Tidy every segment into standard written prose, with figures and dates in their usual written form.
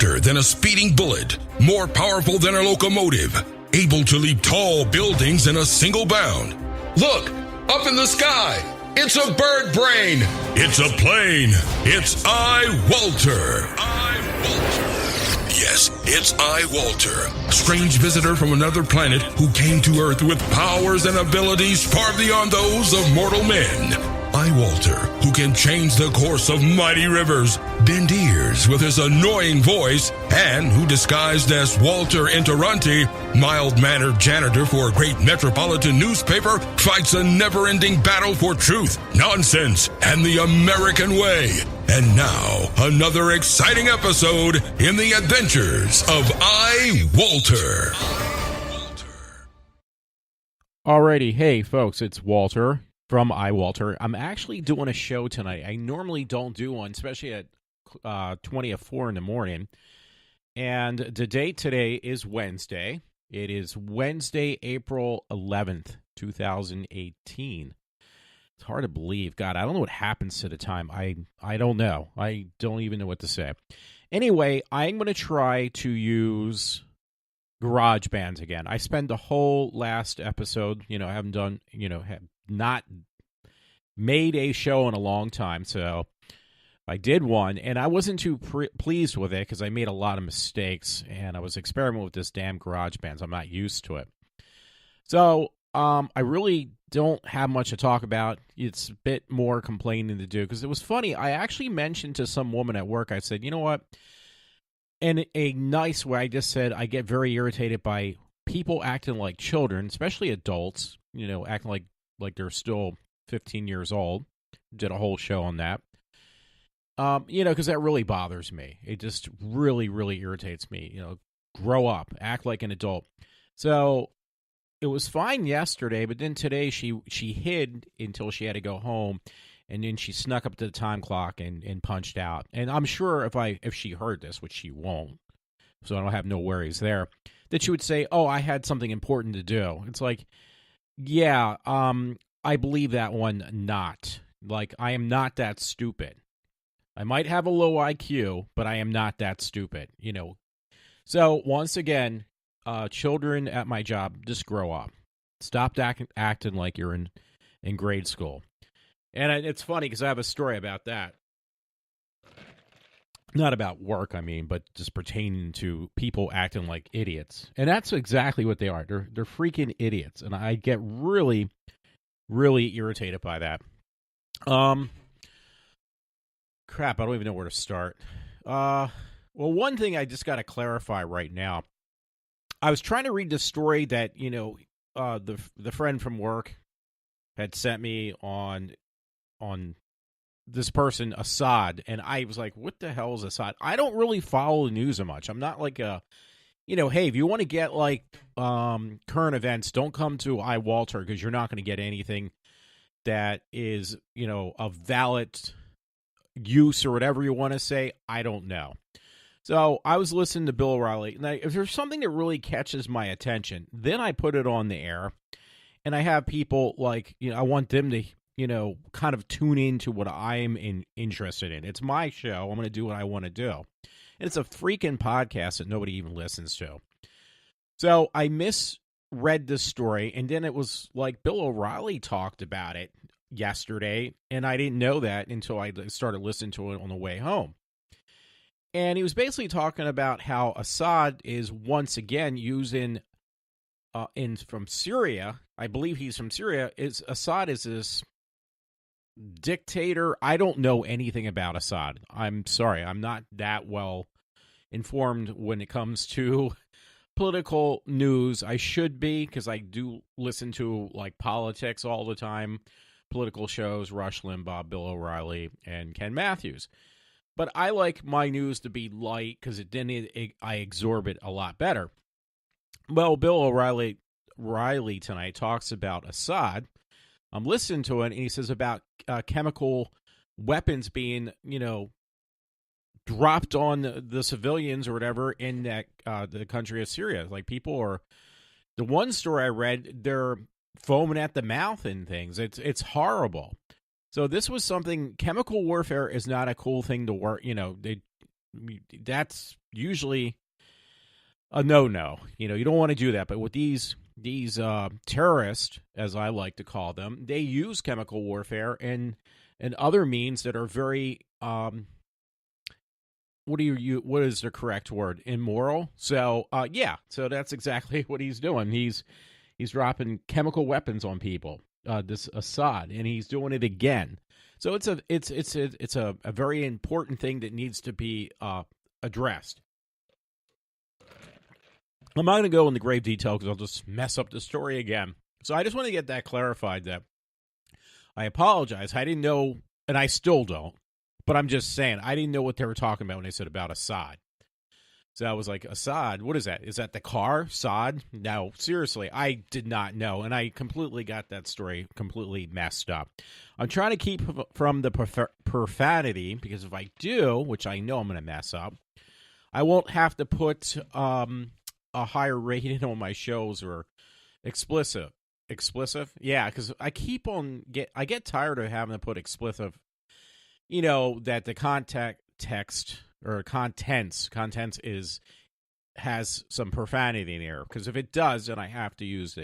swifter than a speeding bullet, more powerful than a locomotive, able to leap tall buildings in a single bound. Look, up in the sky. It's a bird brain. It's a plane. It's iWalter. Yes, it's iWalter, strange visitor from another planet who came to Earth with powers and abilities far beyond those of mortal men. iWalter, who can change the course of mighty rivers, bend ears with his annoying voice, and who disguised as Walter Interranti, mild-mannered janitor for a great metropolitan newspaper, fights a never-ending battle for truth, nonsense, and the American way. And now, another exciting episode in the adventures of iWalter. Alrighty, hey folks, it's Walter from iWalter. I'm actually doing a show tonight. I normally don't do one, especially at 20 of 4 in the morning. And the date today is Wednesday. It is Wednesday, April 11th, 2018. It's hard to believe. God, I don't know what happens to the time. I don't know. I don't even know what to say. Anyway, I'm going to try to use GarageBand again. I spent the whole last episode, I haven't done, have not made a show in a long time, so I did one, and I wasn't too pleased with it because I made a lot of mistakes, and I was experimenting with this damn GarageBand, so I'm not used to it. So, I really don't have much to talk about. It's a bit more complaining to do, because it was funny. I actually mentioned to some woman at work, I said, you know what? In a nice way, I just said I get very irritated by people acting like children, especially adults, acting like they're still 15 years old. Did a whole show on that. Because that really bothers me. It just really, really irritates me. Grow up, act like an adult. So it was fine yesterday, but then today she hid until she had to go home, and then she snuck up to the time clock and punched out. And I'm sure if she heard this, which she won't, so I don't have no worries there, that she would say, "Oh, I had something important to do." It's like, yeah, I believe that one not. Like, I am not that stupid. I might have a low IQ, but I am not that stupid, So, once again, children at my job, just grow up. Stop acting like you're in grade school. And it's funny because I have a story about that. Not about work, but just pertaining to people acting like idiots. And that's exactly what they are. They're freaking idiots. And I get really, really irritated by that. Crap, I don't even know where to start. Well, one thing I just got to clarify right now. I was trying to read the story that, the friend from work had sent me on this person, Assad, and I was like, what the hell is Assad? I don't really follow the news that much. I'm not like hey, if you want to get current events, don't come to iWalter, because you're not going to get anything that is, of valid use or whatever you want to say. I don't know. So I was listening to Bill O'Reilly, and if there's something that really catches my attention, then I put it on the air, and I have people I want them to, kind of tune into what I'm interested in. It's my show. I'm going to do what I want to do. And it's a freaking podcast that nobody even listens to. So I misread this story, and then it was like Bill O'Reilly talked about it yesterday, and I didn't know that until I started listening to it on the way home. And he was basically talking about how Assad is once again using, from Syria, I believe he's from Syria, Assad is this dictator. I don't know anything about Assad. I'm sorry, I'm not that well informed when it comes to political news. I should be, because I do listen to politics all the time, political shows, Rush Limbaugh, Bill O'Reilly, and Ken Matthews. But I like my news to be light, because I absorb it a lot better. Well, Bill O'Reilly tonight talks about Assad. I'm listening to it, and he says about chemical weapons being, dropped on the civilians or whatever in that the country of Syria. The one story I read, they're foaming at the mouth and things. It's horrible. So this was something. Chemical warfare is not a cool thing to work. that's usually a no-no. You don't want to do that. But with these terrorists, as I like to call them, they use chemical warfare and other means that are very what is the correct word? Immoral. So so that's exactly what he's doing. He's dropping chemical weapons on people. This Assad, and he's doing it again. So it's a very important thing that needs to be addressed. I'm not going to go into grave detail because I'll just mess up the story again. So I just want to get that clarified, that I apologize. I didn't know, and I still don't, but I'm just saying, I didn't know what they were talking about when they said about Assad. So I was like, Assad, what is that? Is that the car, Assad? No, seriously, I did not know, and I completely got that story completely messed up. I'm trying to keep from the profanity, because if I do, which I know I'm going to mess up, I won't have to put a higher rating on my shows or explicit. Yeah, because I keep on I get tired of having to put explicit. That the text or contents has some profanity in there, because if it does, then I have to use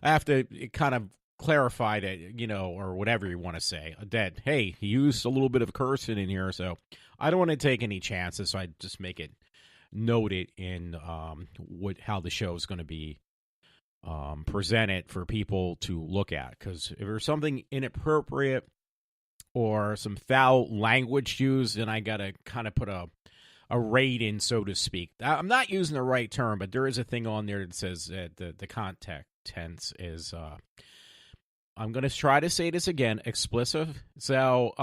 I have to kind of clarify that, or whatever you want to say, that hey, he used a little bit of cursing in here, so I don't want to take any chances. So I just make it noted in how the show is going to be presented for people to look at. Because if there's something inappropriate or some foul language used, then I got to kind of put a rate in, so to speak. I'm not using the right term, but there is a thing on there that says that the context tense is, I'm going to try to say this again, explicit. So,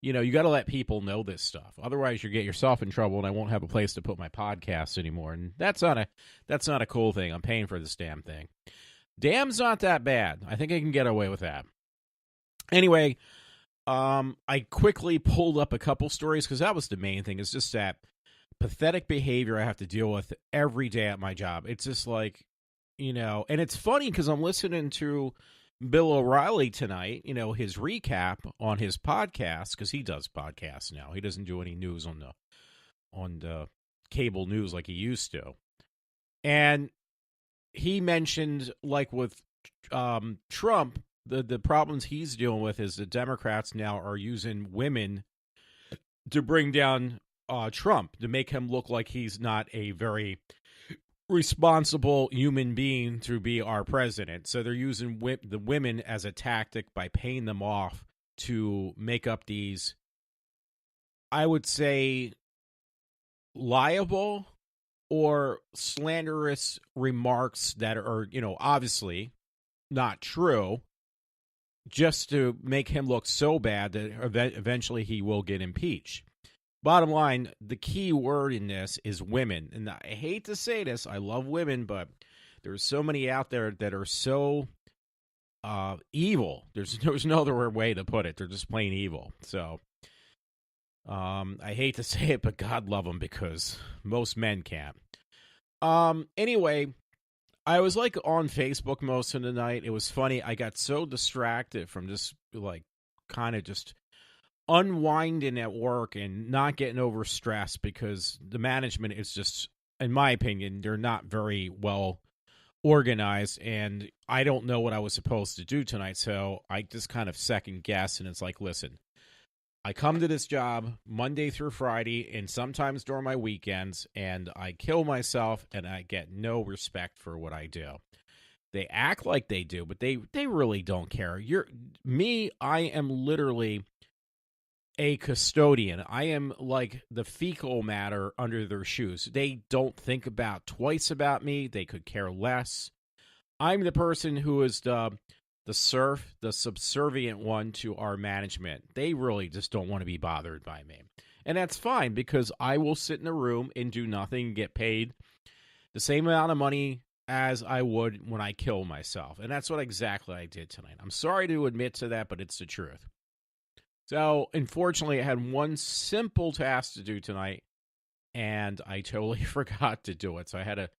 you got to let people know this stuff. Otherwise, you get yourself in trouble, and I won't have a place to put my podcast anymore. And that's not a cool thing. I'm paying for this damn thing. Damn's not that bad. I think I can get away with that. Anyway, I quickly pulled up a couple stories, because that was the main thing. It's just that pathetic behavior I have to deal with every day at my job. It's just like, and it's funny because I'm listening to Bill O'Reilly tonight, his recap on his podcast, because he does podcasts now. He doesn't do any news on the cable news like he used to. And he mentioned, like with Trump, the problems he's dealing with is the Democrats now are using women to bring down Trump, to make him look like he's not a very responsible human being to be our president. So they're using the women as a tactic by paying them off to make up these, I would say, liable or slanderous remarks that are, obviously not true, just to make him look so bad that eventually he will get impeached. Bottom line, the key word in this is women. And I hate to say this, I love women, but there's so many out there that are so evil. There's no other way to put it. They're just plain evil. So I hate to say it, but God love them, because most men can't. Anyway, I was like on Facebook most of the night. It was funny. I got so distracted from just like kind of just unwinding at work and not getting overstressed, because the management is just, in my opinion, they're not very well organized, and I don't know what I was supposed to do tonight. So I just kind of second guess, and it's like, listen, I come to this job Monday through Friday and sometimes during my weekends, and I kill myself, and I get no respect for what I do. They act like they do, but they really don't care. I am literally a custodian. I am like the fecal matter under their shoes. They don't think twice about me. They could care less. I'm the person who is the subservient one to our management. They really just don't want to be bothered by me. And that's fine, because I will sit in a room and do nothing and get paid the same amount of money as I would when I kill myself. And that's what exactly I did tonight. I'm sorry to admit to that, but it's the truth. So, unfortunately, I had one simple task to do tonight, and I totally forgot to do it. So I had to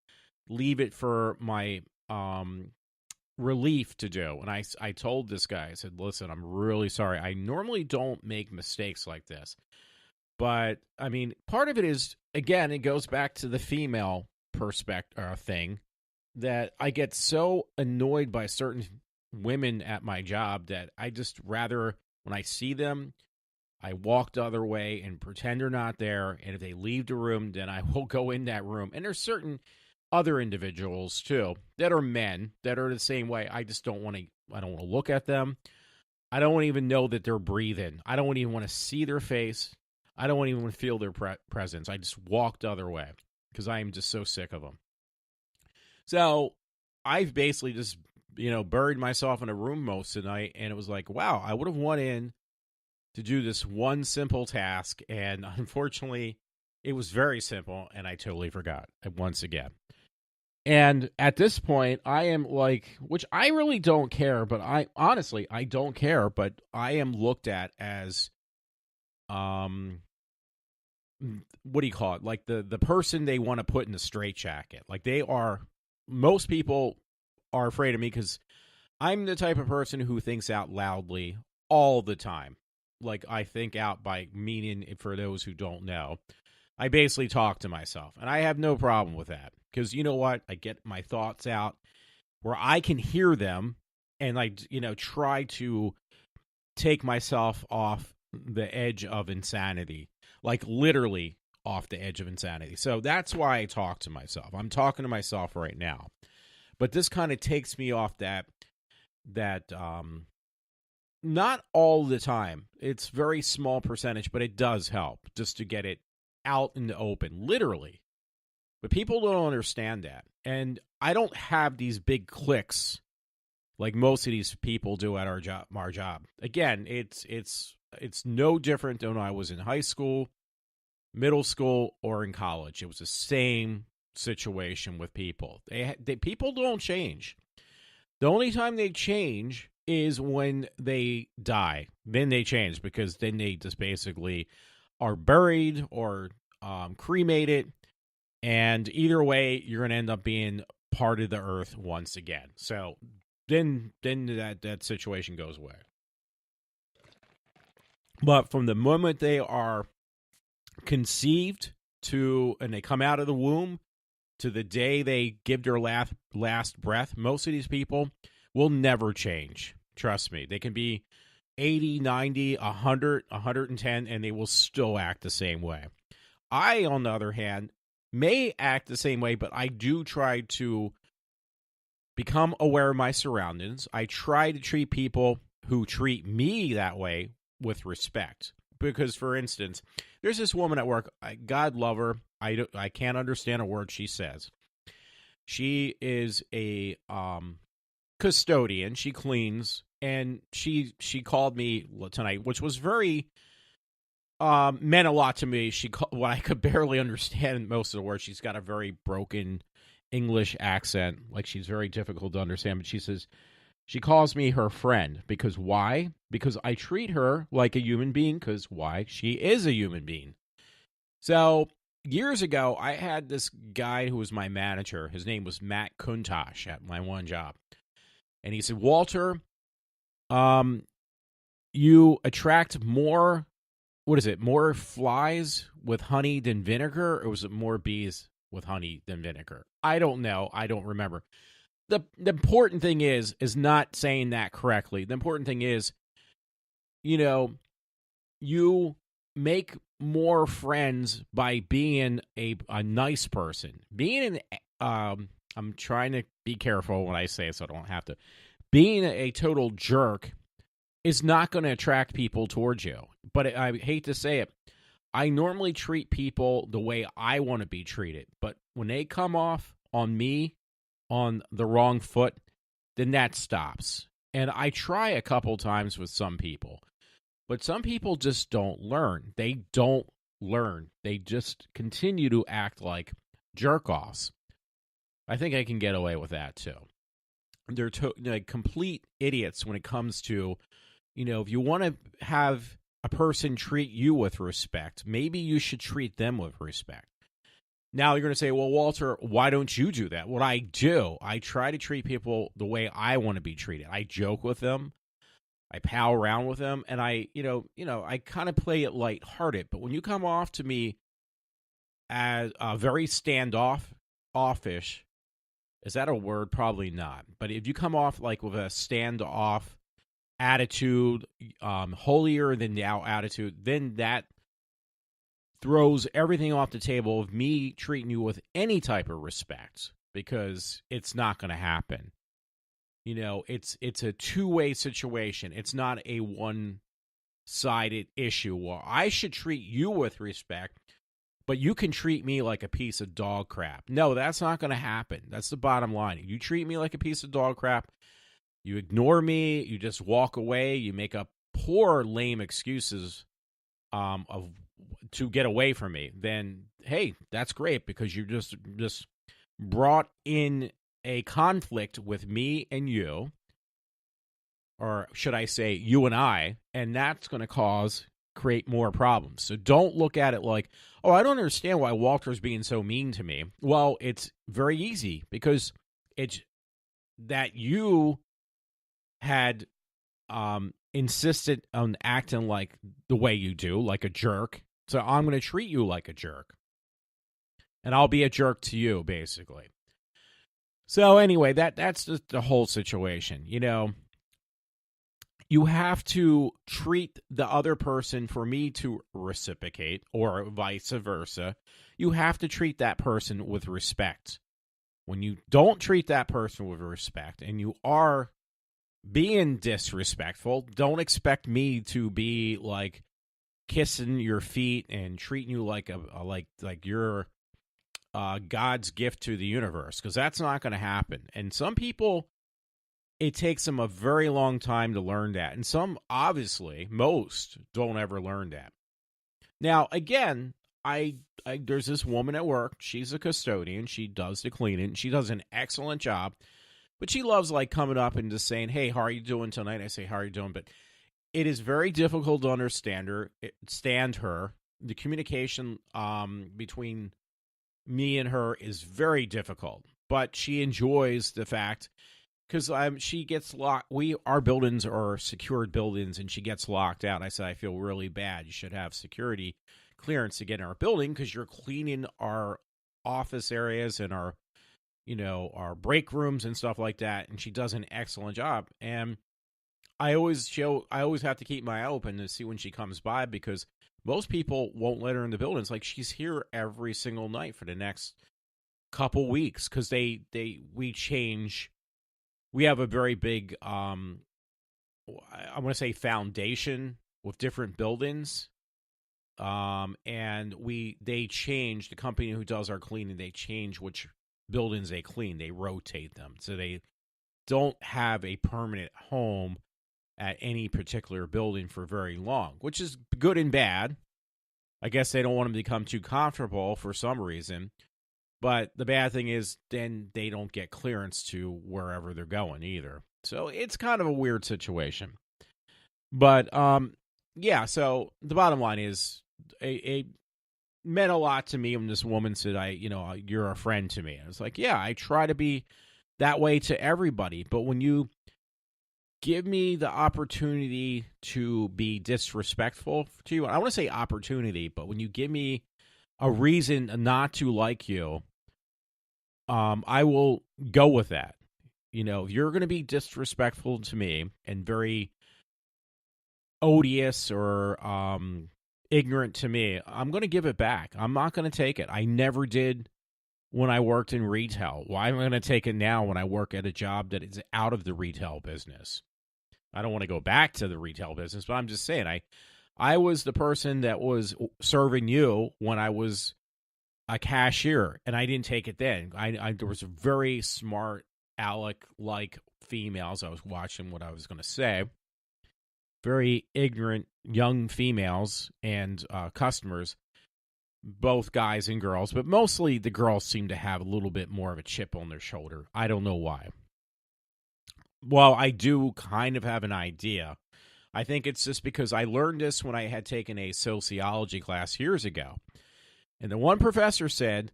leave it for my relief to do. And I told this guy, I said, listen, I'm really sorry. I normally don't make mistakes like this, But I mean, part of it is, again, it goes back to the female perspective thing, that I get so annoyed by certain women at my job that I just rather, when I see them, I walk the other way and pretend they're not there. And if they leave the room, then I will go in that room. And there's certain other individuals too that are men that are the same way. I just don't want to. I don't want to look at them. I don't even know that they're breathing. I don't even want to see their face. I don't even want to feel their presence. I just walk the other way because I am just so sick of them. So I've basically just, buried myself in a room most of the night, and it was like, wow, I would have went in to do this one simple task, and unfortunately, it was very simple, and I totally forgot once again. And at this point, I am like, which I really don't care, but I don't care, but I am looked at as, what do you call it? Like the person they want to put in the straitjacket. Like most people are afraid of me because I'm the type of person who thinks out loudly all the time. Like, I think out by meaning, for those who don't know, I basically talk to myself, and I have no problem with that. Because you know what? I get my thoughts out where I can hear them, and I, try to take myself off the edge of insanity. Like, literally off the edge of insanity. So that's why I talk to myself. I'm talking to myself right now. But this kind of takes me off that not all the time. It's very small percentage, but it does help just to get it out in the open, literally. But people don't understand that. And I don't have these big cliques like most of these people do at our job. Again, it's no different than when I was in high school, middle school, or in college. It was the same situation with people. People don't change. The only time they change is when they die. Then they change, because then they just basically are buried or cremated. And either way, you're going to end up being part of the earth once again. So then that situation goes away. But from the moment they are conceived and they come out of the womb to the day they give their last breath, most of these people will never change. Trust me. They can be 80, 90, 100, 110, and they will still act the same way. I, on the other hand, may act the same way, but I do try to become aware of my surroundings. I try to treat people who treat me that way with respect. Because, for instance, there's this woman at work. God love her. I can't understand a word she says. She is a custodian. She cleans, and she called me tonight, which was very meant a lot to me. What I could barely understand most of the words. She's got a very broken English accent, like she's very difficult to understand. But she calls me her friend. Because why? Because I treat her like a human being. Because why? She is a human being. So years ago, I had this guy who was my manager. His name was Matt Kuntosh at my one job. And he said, Walter, you attract more, more flies with honey than vinegar? Or was it more bees with honey than vinegar? I don't know. I don't remember. The important thing is not saying that correctly. The important thing is, you make more friends by being a nice person. I'm trying to be careful when I say it so I don't have to. Being a total jerk is not going to attract people towards you. But I hate to say it, I normally treat people the way I want to be treated. But when they come off on me on the wrong foot, then that stops. And I try a couple times with some people. But some people just don't learn. They don't learn. They just continue to act like jerk-offs. I think I can get away with that, too. They're complete idiots when it comes to, if you want to have a person treat you with respect, maybe you should treat them with respect. Now you're going to say, well, Walter, why don't you do that? What I do, I try to treat people the way I want to be treated. I joke with them. I pal around with them, and I kind of play it lighthearted. But when you come off to me as very offish, is that a word? Probably not. But if you come off like with a standoff attitude, holier than thou attitude, then that throws everything off the table of me treating you with any type of respect, because it's not going to happen. It's a two-way situation. It's not a one-sided issue. Well, I should treat you with respect, but you can treat me like a piece of dog crap. No, that's not going to happen. That's the bottom line. You treat me like a piece of dog crap, you ignore me, you just walk away, you make up poor, lame excuses to get away from me, then, hey, that's great, because you just brought in a conflict with me and you, or should I say you and I, and that's going to create more problems. So don't look at it like, oh, I don't understand why Walter's being so mean to me. Well, it's very easy, because it's that you had insisted on acting like the way you do, like a jerk. So I'm going to treat you like a jerk. And I'll be a jerk to you, basically. So anyway, that's just the whole situation. You have to treat the other person for me to reciprocate, or vice versa. You have to treat that person with respect. When you don't treat that person with respect, and you are being disrespectful, don't expect me to be like kissing your feet and treating you like like you're God's gift to the universe, because that's not going to happen. And some people, it takes them a very long time to learn that, and some, obviously, most don't ever learn that. Now, again, I there's this woman at work. She's a custodian. She does the cleaning. She does an excellent job. But she loves like coming up and just saying, "Hey, how are you doing tonight?" I say, "How are you doing?" But it is very difficult to understand her. The communication between me and her is very difficult. But she enjoys the fact, because she gets locked. Our buildings are secured buildings, and she gets locked out. I said, "I feel really bad. You should have security clearance to get in our building, because you're cleaning our office areas and our break rooms and stuff like that." And she does an excellent job. And I always have to keep my eye open to see when she comes by, because most people won't let her in the building. It's like she's here every single night for the next couple weeks, because we change. We have a very big, I want to say, foundation with different buildings. And they change, the company who does our cleaning, they change which buildings they clean. They rotate them. So they don't have a permanent home at any particular building for very long, which is good and bad. I guess they don't want them to become too comfortable for some reason. But the bad thing is then they don't get clearance to wherever they're going either. So it's kind of a weird situation. But, yeah, so the bottom line is it meant a lot to me when this woman said, you're a friend to me. And it's like, yeah, I try to be that way to everybody. But when you give me the opportunity to be disrespectful to you, I want to say opportunity, but when you give me a reason not to like you, I will go with that. If you're going to be disrespectful to me and very odious or ignorant to me, I'm going to give it back. I'm not going to take it. I never did when I worked in retail. Why am I going to take it now when I work at a job that is out of the retail business? I don't want to go back to the retail business, but I'm just saying, I was the person that was serving you when I was a cashier, and I didn't take it then. There was very smart Alec-like females. I was watching what I was going to say. Very ignorant young females and customers, both guys and girls, but mostly the girls seem to have a little bit more of a chip on their shoulder. I don't know why. Well, I do kind of have an idea. I think it's just because I learned this when I had taken a sociology class years ago. And the one professor said,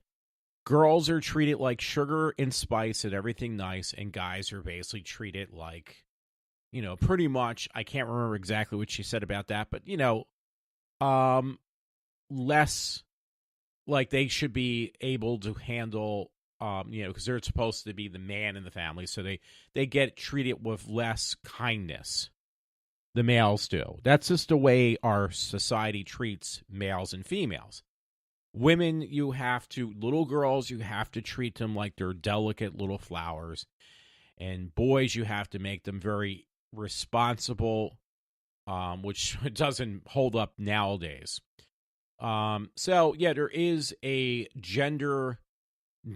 girls are treated like sugar and spice and everything nice, and guys are basically treated like pretty much, I can't remember exactly what she said about that, but, um, less like they should be able to handle, because they're supposed to be the man in the family, so they get treated with less kindness. The males do. That's just the way our society treats males and females. Women, little girls, you have to treat them like they're delicate little flowers. And boys, you have to make them very responsible, which doesn't hold up nowadays. So, yeah, there is a gender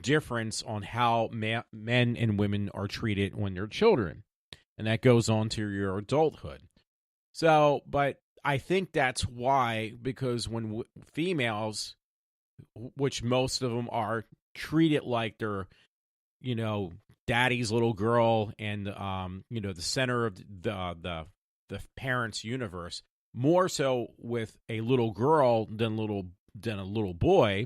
difference on how men and women are treated when they're children. And that goes on to your adulthood. So, but I think that's why, because when females, which most of them are, treated like they're, daddy's little girl and, the center of the parents' universe, more so with a little girl than a little boy,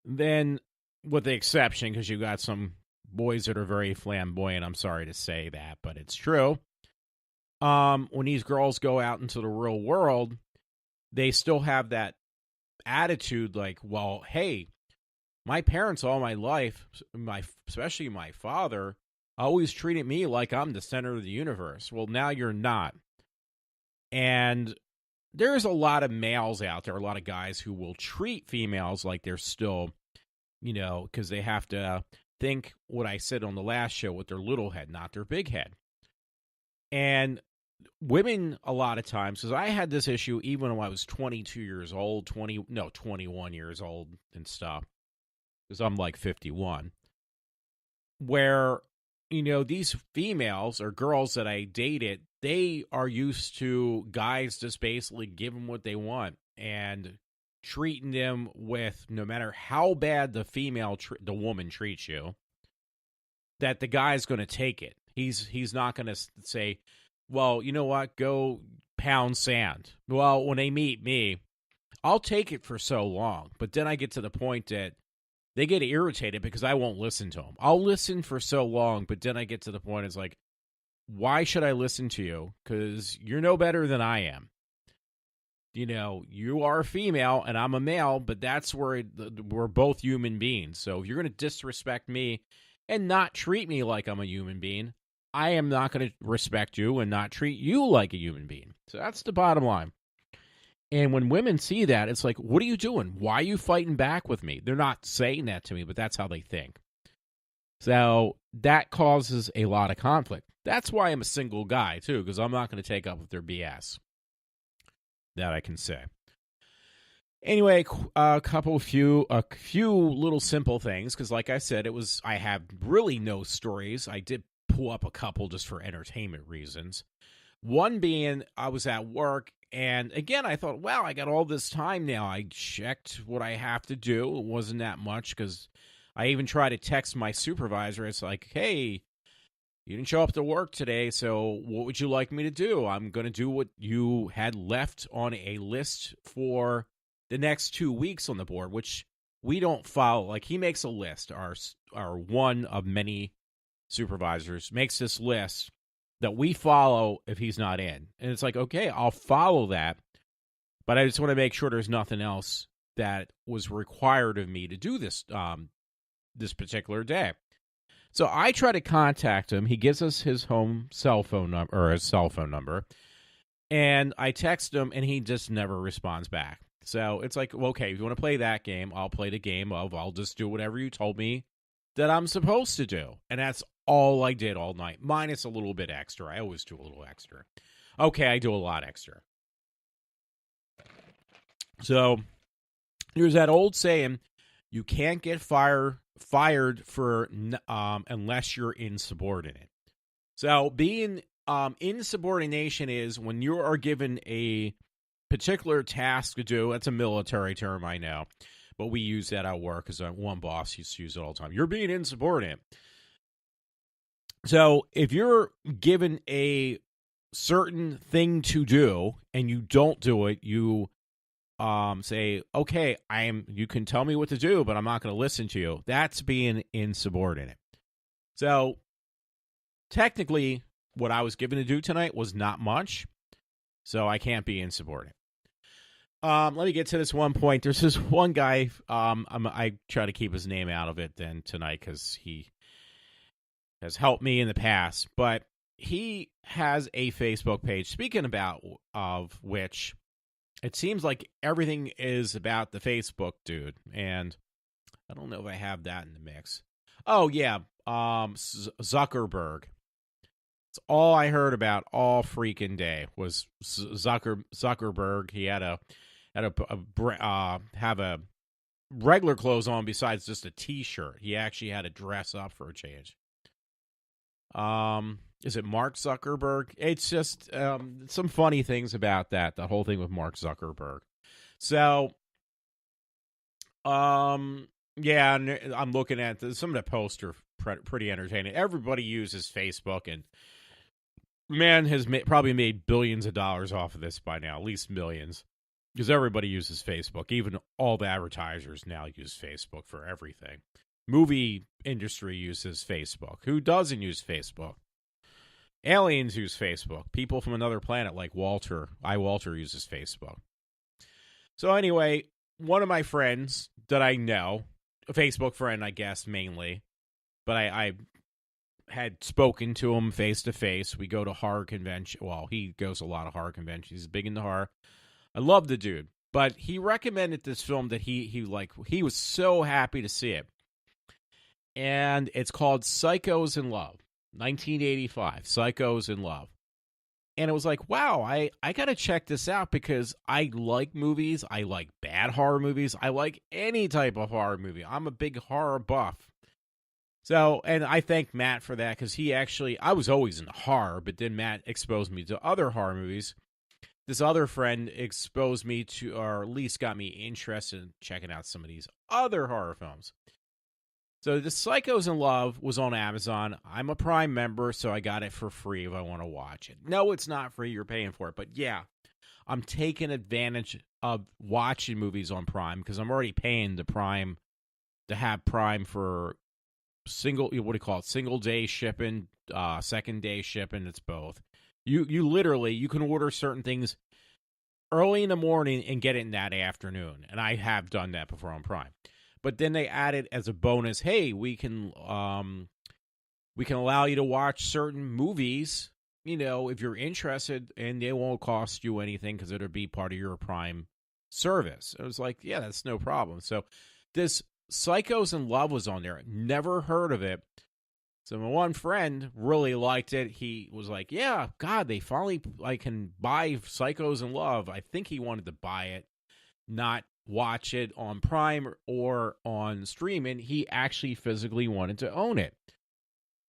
then with the exception, because you got some boys that are very flamboyant. I'm sorry to say that, but it's true. When these girls go out into the real world, they still have that attitude like, well, hey, my parents all my life, especially my father, always treated me like I'm the center of the universe. Well, now you're not. And there's a lot of males out there, a lot of guys who will treat females like they're still, because they have to think what I said on the last show with their little head, not their big head. And women, a lot of times, because I had this issue even when I was 22 years old, 21 years old and stuff, because I'm like 51, where, these females or girls that I dated, they are used to guys just basically give them what they want and treating them with, no matter how bad the woman treats you, that the guy's going to take it. He's not going to say, well, you know what, go pound sand. Well, when they meet me, I'll take it for so long, but then I get to the point that they get irritated because I won't listen to them. I'll listen for so long, but then I get to the point, it's like, why should I listen to you? Because you're no better than I am. You are a female and I'm a male, but that's where we're both human beings. So if you're going to disrespect me and not treat me like I'm a human being, I am not going to respect you and not treat you like a human being. So that's the bottom line. And when women see that, it's like, what are you doing? Why are you fighting back with me? They're not saying that to me, but that's how they think. So that causes a lot of conflict. That's why I'm a single guy, too, because I'm not going to take up with their BS. That I can say. Anyway, a few little simple things, because like I said, I have really no stories. I did pull up a couple just for entertainment reasons. One being, I was at work, and again, I thought, wow, I got all this time now. I checked what I have to do. It wasn't that much, because I even tried to text my supervisor. It's like, hey, you didn't show up to work today, so what would you like me to do? I'm going to do what you had left on a list for the next 2 weeks on the board, which we don't follow. Like, he makes a list. Our one of many supervisors makes this list that we follow if he's not in. And it's like, okay, I'll follow that, but I just want to make sure there's nothing else that was required of me to do this this particular day. So I try to contact him. He gives us his cell phone number, and I text him, and he just never responds back. So it's like, well, okay, if you want to play that game, I'll play the game of I'll just do whatever you told me that I'm supposed to do. And that's all I did all night, minus a little bit extra. I always do a little extra. Okay, I do a lot extra. So there's that old saying, you can't get fired for unless you're insubordinate. So being insubordination is when you are given a particular task to do. That's a military term, I know, but we use that at work because one boss used to use it all the time. You're being insubordinate. So if you're given a certain thing to do and you don't do it, you say, okay, you can tell me what to do, but I'm not going to listen to you. That's being insubordinate. So technically, what I was given to do tonight was not much, so I can't be insubordinate. Let me get to this one point. There's this one guy. I try to keep his name out of it then tonight because he has helped me in the past. But he has a Facebook page. Speaking of which, it seems like everything is about the Facebook dude, and I don't know if I have that in the mix. Oh yeah, Zuckerberg. It's all I heard about all freaking day was Zuckerberg. He had have a regular clothes on besides just a t-shirt. He actually had to dress up for a change. Is it Mark Zuckerberg? It's just some funny things about that. The whole thing with Mark Zuckerberg. So, yeah, I'm looking at some of the posts are pretty entertaining. Everybody uses Facebook, and man has probably made billions of dollars off of this by now, at least millions. Because everybody uses Facebook. Even all the advertisers now use Facebook for everything. Movie industry uses Facebook. Who doesn't use Facebook? Aliens use Facebook. People from another planet like iWalter uses Facebook. So anyway, one of my friends that I know, a Facebook friend, I guess, mainly, but I had spoken to him face-to-face. We go to horror convention. Well, he goes to a lot of horror conventions. He's big into horror. I love the dude, but he recommended this film that he was so happy to see it. And it's called Psychos in Love, 1985, Psychos in Love. And it was like, wow, I got to check this out because I like movies. I like bad horror movies. I like any type of horror movie. I'm a big horror buff. So, and I thank Matt for that because I was always in horror, but then Matt exposed me to other horror movies. This other friend exposed me to, or at least got me interested in checking out some of these other horror films. So the Psychos in Love was on Amazon. I'm a Prime member, so I got it for free if I want to watch it. No, it's not free. You're paying for it. But yeah, I'm taking advantage of watching movies on Prime because I'm already paying the Prime to have Prime for single day shipping, second day shipping. It's both. You literally, you can order certain things early in the morning and get it in that afternoon. And I have done that before on Prime. But then they added as a bonus, hey, we can allow you to watch certain movies, if you're interested, and they won't cost you anything because it'll be part of your Prime service. I was like, yeah, that's no problem. So this Psychos in Love was on there. Never heard of it. So my one friend really liked it. He was like, yeah, God, they finally can buy Psychos in Love. I think he wanted to buy it, not watch it on Prime or on streaming. He actually physically wanted to own it.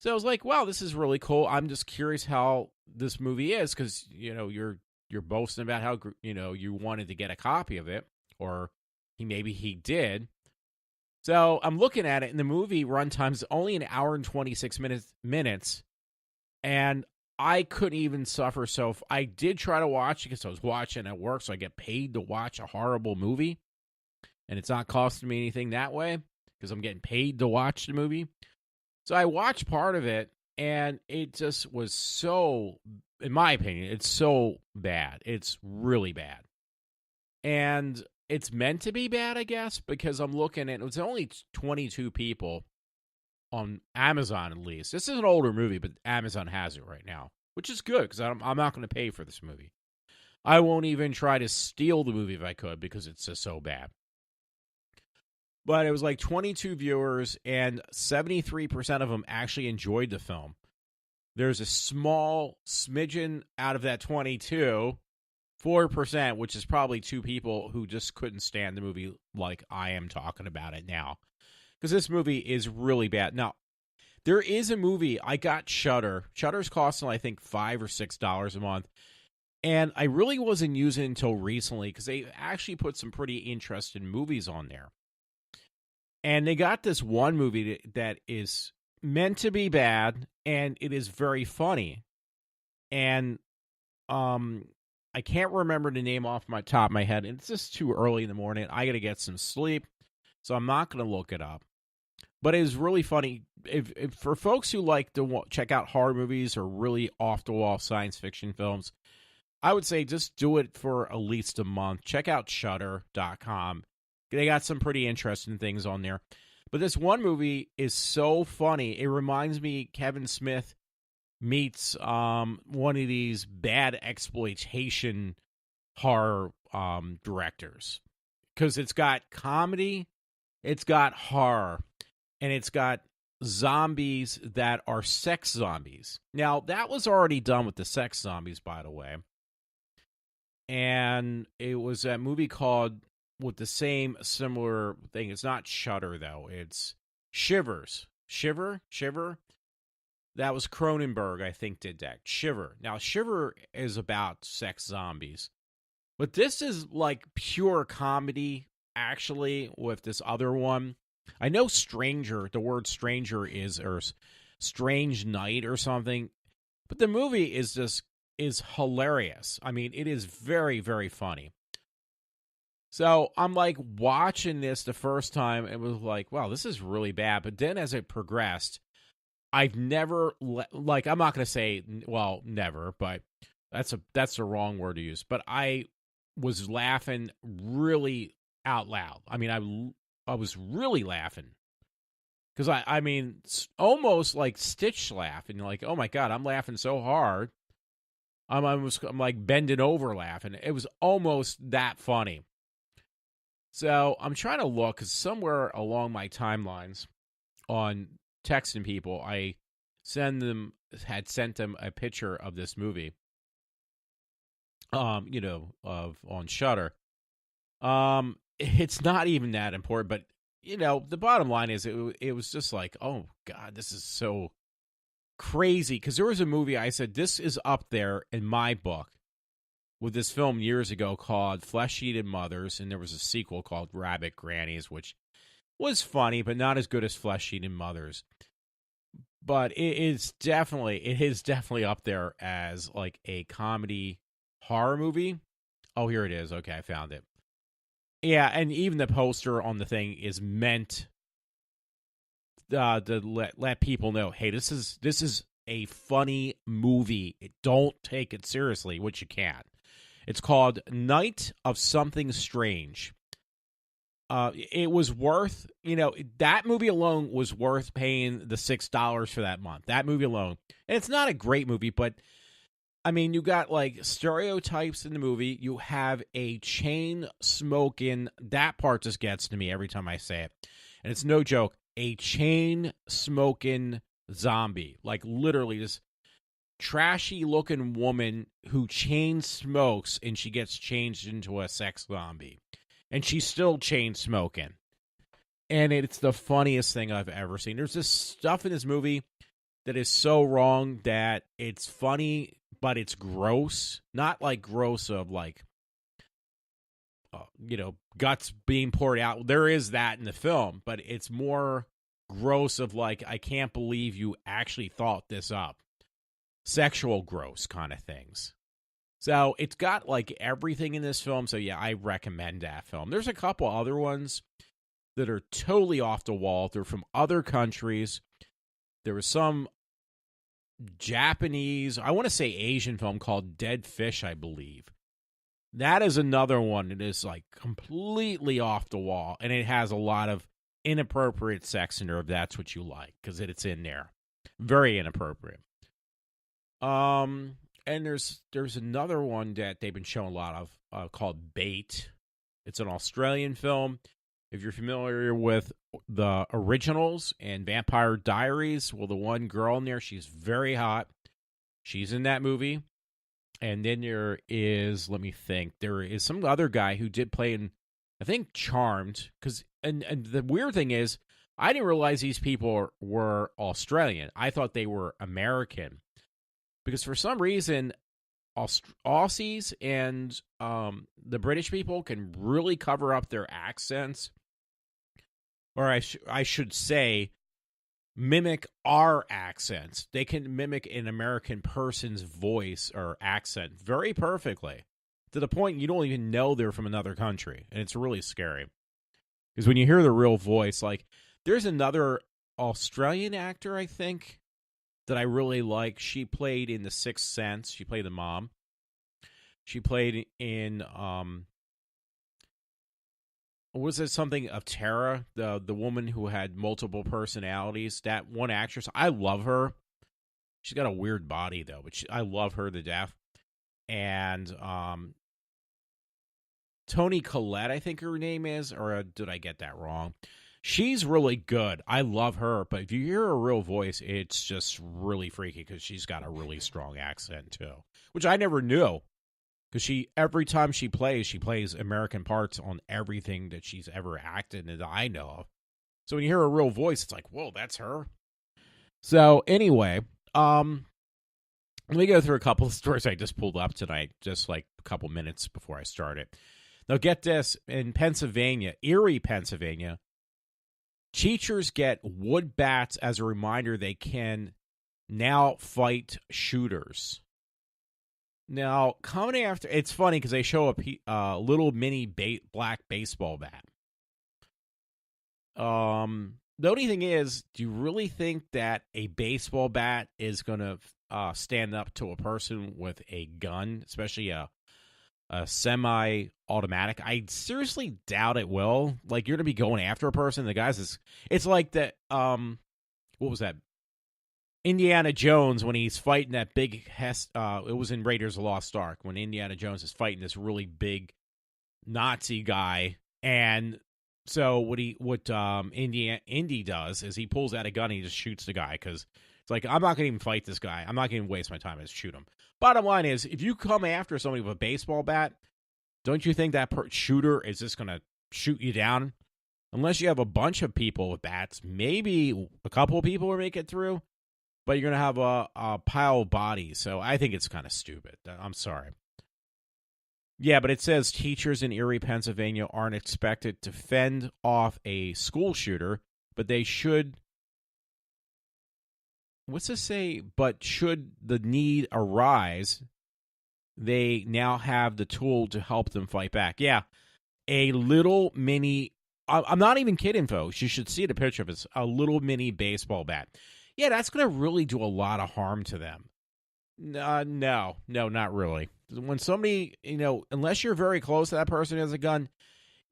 So I was like, wow, this is really cool. I'm just curious how this movie is because, you're boasting about how, you wanted to get a copy of it, or maybe he did. So I'm looking at it, and the movie runtime's only an hour and 26 minutes, and I couldn't even suffer. So I did try to watch it because I was watching at work, so I get paid to watch a horrible movie, and it's not costing me anything that way because I'm getting paid to watch the movie. So I watched part of it, and it just was so, in my opinion, it's so bad. It's really bad. And it's meant to be bad, I guess, because I'm looking at it was only 22 people on Amazon, at least. This is an older movie, but Amazon has it right now, which is good because I'm not going to pay for this movie. I won't even try to steal the movie if I could because it's just so bad. But it was like 22 viewers, and 73% of them actually enjoyed the film. There's a small smidgen out of that 22, 4%, which is probably two people who just couldn't stand the movie like I am talking about it now. Because this movie is really bad. Now, there is a movie, I got Shudder. Shudder's costing, I think, $5 or $6 a month. And I really wasn't using it until recently because they actually put some pretty interesting movies on there. And they got this one movie that is meant to be bad, and it is very funny. And I can't remember the name off my top of my head. It's just too early in the morning. I got to get some sleep, so I'm not going to look it up. But it is really funny. If for folks who like to check out horror movies or really off-the-wall science fiction films, I would say just do it for at least a month. Check out Shudder.com. They got some pretty interesting things on there. But this one movie is so funny. It reminds me Kevin Smith meets one of these bad exploitation horror directors. Because it's got comedy, it's got horror, and it's got zombies that are sex zombies. Now, that was already done with the sex zombies, by the way. And it was a movie called, with the same similar thing. It's not Shudder, though. It's Shivers. Shiver? That was Cronenberg, I think, did that. Shiver. Now, Shiver is about sex zombies. But this is like pure comedy, actually, with this other one. I know Stranger, the word Stranger is, or Strange Night or something. But the movie is hilarious. I mean, it is very, very funny. So I'm like watching this the first time, it was like, wow, this is really bad. But then as it progressed, I've never, like, I'm not going to say, well, never, but that's the wrong word to use. But I was laughing really out loud. I mean, I was really laughing. Because I mean, it's almost like Stitch laugh. And you're like, oh my God, I'm laughing so hard. I'm like bending over laughing. It was almost that funny. So I'm trying to look, because somewhere along my timelines on texting people, I had sent them a picture of this movie, on Shudder. It's not even that important, but the bottom line is it was just like, oh God, this is so crazy. Because there was a movie I said, this is up there in my book with this film years ago called Flesh-Eating Mothers, and there was a sequel called Rabbit Grannies, which was funny, but not as good as Flesh-Eating Mothers. But it is definitely up there as like a comedy horror movie. Oh, here it is. Okay, I found it. Yeah, and even the poster on the thing is meant to let people know, hey, this is a funny movie. Don't take it seriously, which you can't. It's called Night of Something Strange. It was worth, that movie alone was worth paying the $6 for that month. That movie alone. And it's not a great movie, but I mean, you got like stereotypes in the movie. You have a chain smoking. That part just gets to me every time I say it. And it's no joke. A chain smoking zombie. Like literally this trashy looking woman who chain smokes, and she gets changed into a sex zombie. And she's still chain smoking. And it's the funniest thing I've ever seen. There's this stuff in this movie that is so wrong that it's funny, but it's gross. Not like gross of like, guts being poured out. There is that in the film, but it's more gross of like, I can't believe you actually thought this up. Sexual gross kind of things. So it's got like everything in this film. So yeah, I recommend that film. There's a couple other ones that are totally off the wall. They're from other countries. There was some Japanese, I want to say Asian film called Dead Fish, I believe. That is another one that is like completely off the wall, and it has a lot of inappropriate sex in there, if that's what you like, because it's in there. Very inappropriate. And there's another one that they've been showing a lot of called Bait. It's an Australian film. If you're familiar with the originals and Vampire Diaries, well, the one girl in there, she's very hot. She's in that movie. And then there is, let me think, there is some other guy who did play in, I think, Charmed. And the weird thing is, I didn't realize these people were Australian. I thought they were American. Because for some reason, Aussies and the British people can really cover up their accents. Or I should say, mimic our accents. They can mimic an American person's voice or accent very perfectly, to the point you don't even know they're from another country. And it's really scary. Because when you hear the real voice, like, there's another Australian actor, I think, that I really like. She played in The Sixth Sense. She played the mom. She played in was it something of Tara, the woman who had multiple personalities? That one actress, I love her. She's got a weird body though, but I love her to death. And Toni Collette, I think her name is, or did I get that wrong? She's really good. I love her, but if you hear her real voice, it's just really freaky because she's got a really strong accent too, which I never knew. Because every time she plays American parts on everything that she's ever acted in that I know of. So when you hear her real voice, it's like, whoa, that's her. So anyway, let me go through a couple of stories I just pulled up tonight, just like a couple minutes before I started. Now get this, in Pennsylvania, Erie, Pennsylvania, teachers get wood bats as a reminder they can now fight shooters. Now, coming after, it's funny because they show a little mini black baseball bat. The only thing is, do you really think that a baseball bat is going to stand up to a person with a gun, especially a semi-automatic? I seriously doubt it will. Like, you're going to be going after a person. The guy's it's like that, what was that? Indiana Jones, when he's fighting that big it was in Raiders of the Lost Ark, when Indiana Jones is fighting this really big Nazi guy, and so what Indy does is he pulls out a gun and he just shoots the guy, because it's like, I'm not going to even fight this guy. I'm not going to waste my time and shoot him. Bottom line is, if you come after somebody with a baseball bat, don't you think that shooter is just going to shoot you down? Unless you have a bunch of people with bats, maybe a couple of people will make it through. But you're going to have a pile of bodies, so I think it's kind of stupid. I'm sorry. Yeah, but it says teachers in Erie, Pennsylvania aren't expected to fend off a school shooter, but they should... What's this say? But should the need arise, they now have the tool to help them fight back. Yeah, a little mini... I'm not even kidding, folks. You should see the picture of it. A little mini baseball bat. Yeah, that's going to really do a lot of harm to them. No, not really. When somebody, unless you're very close to that person who has a gun,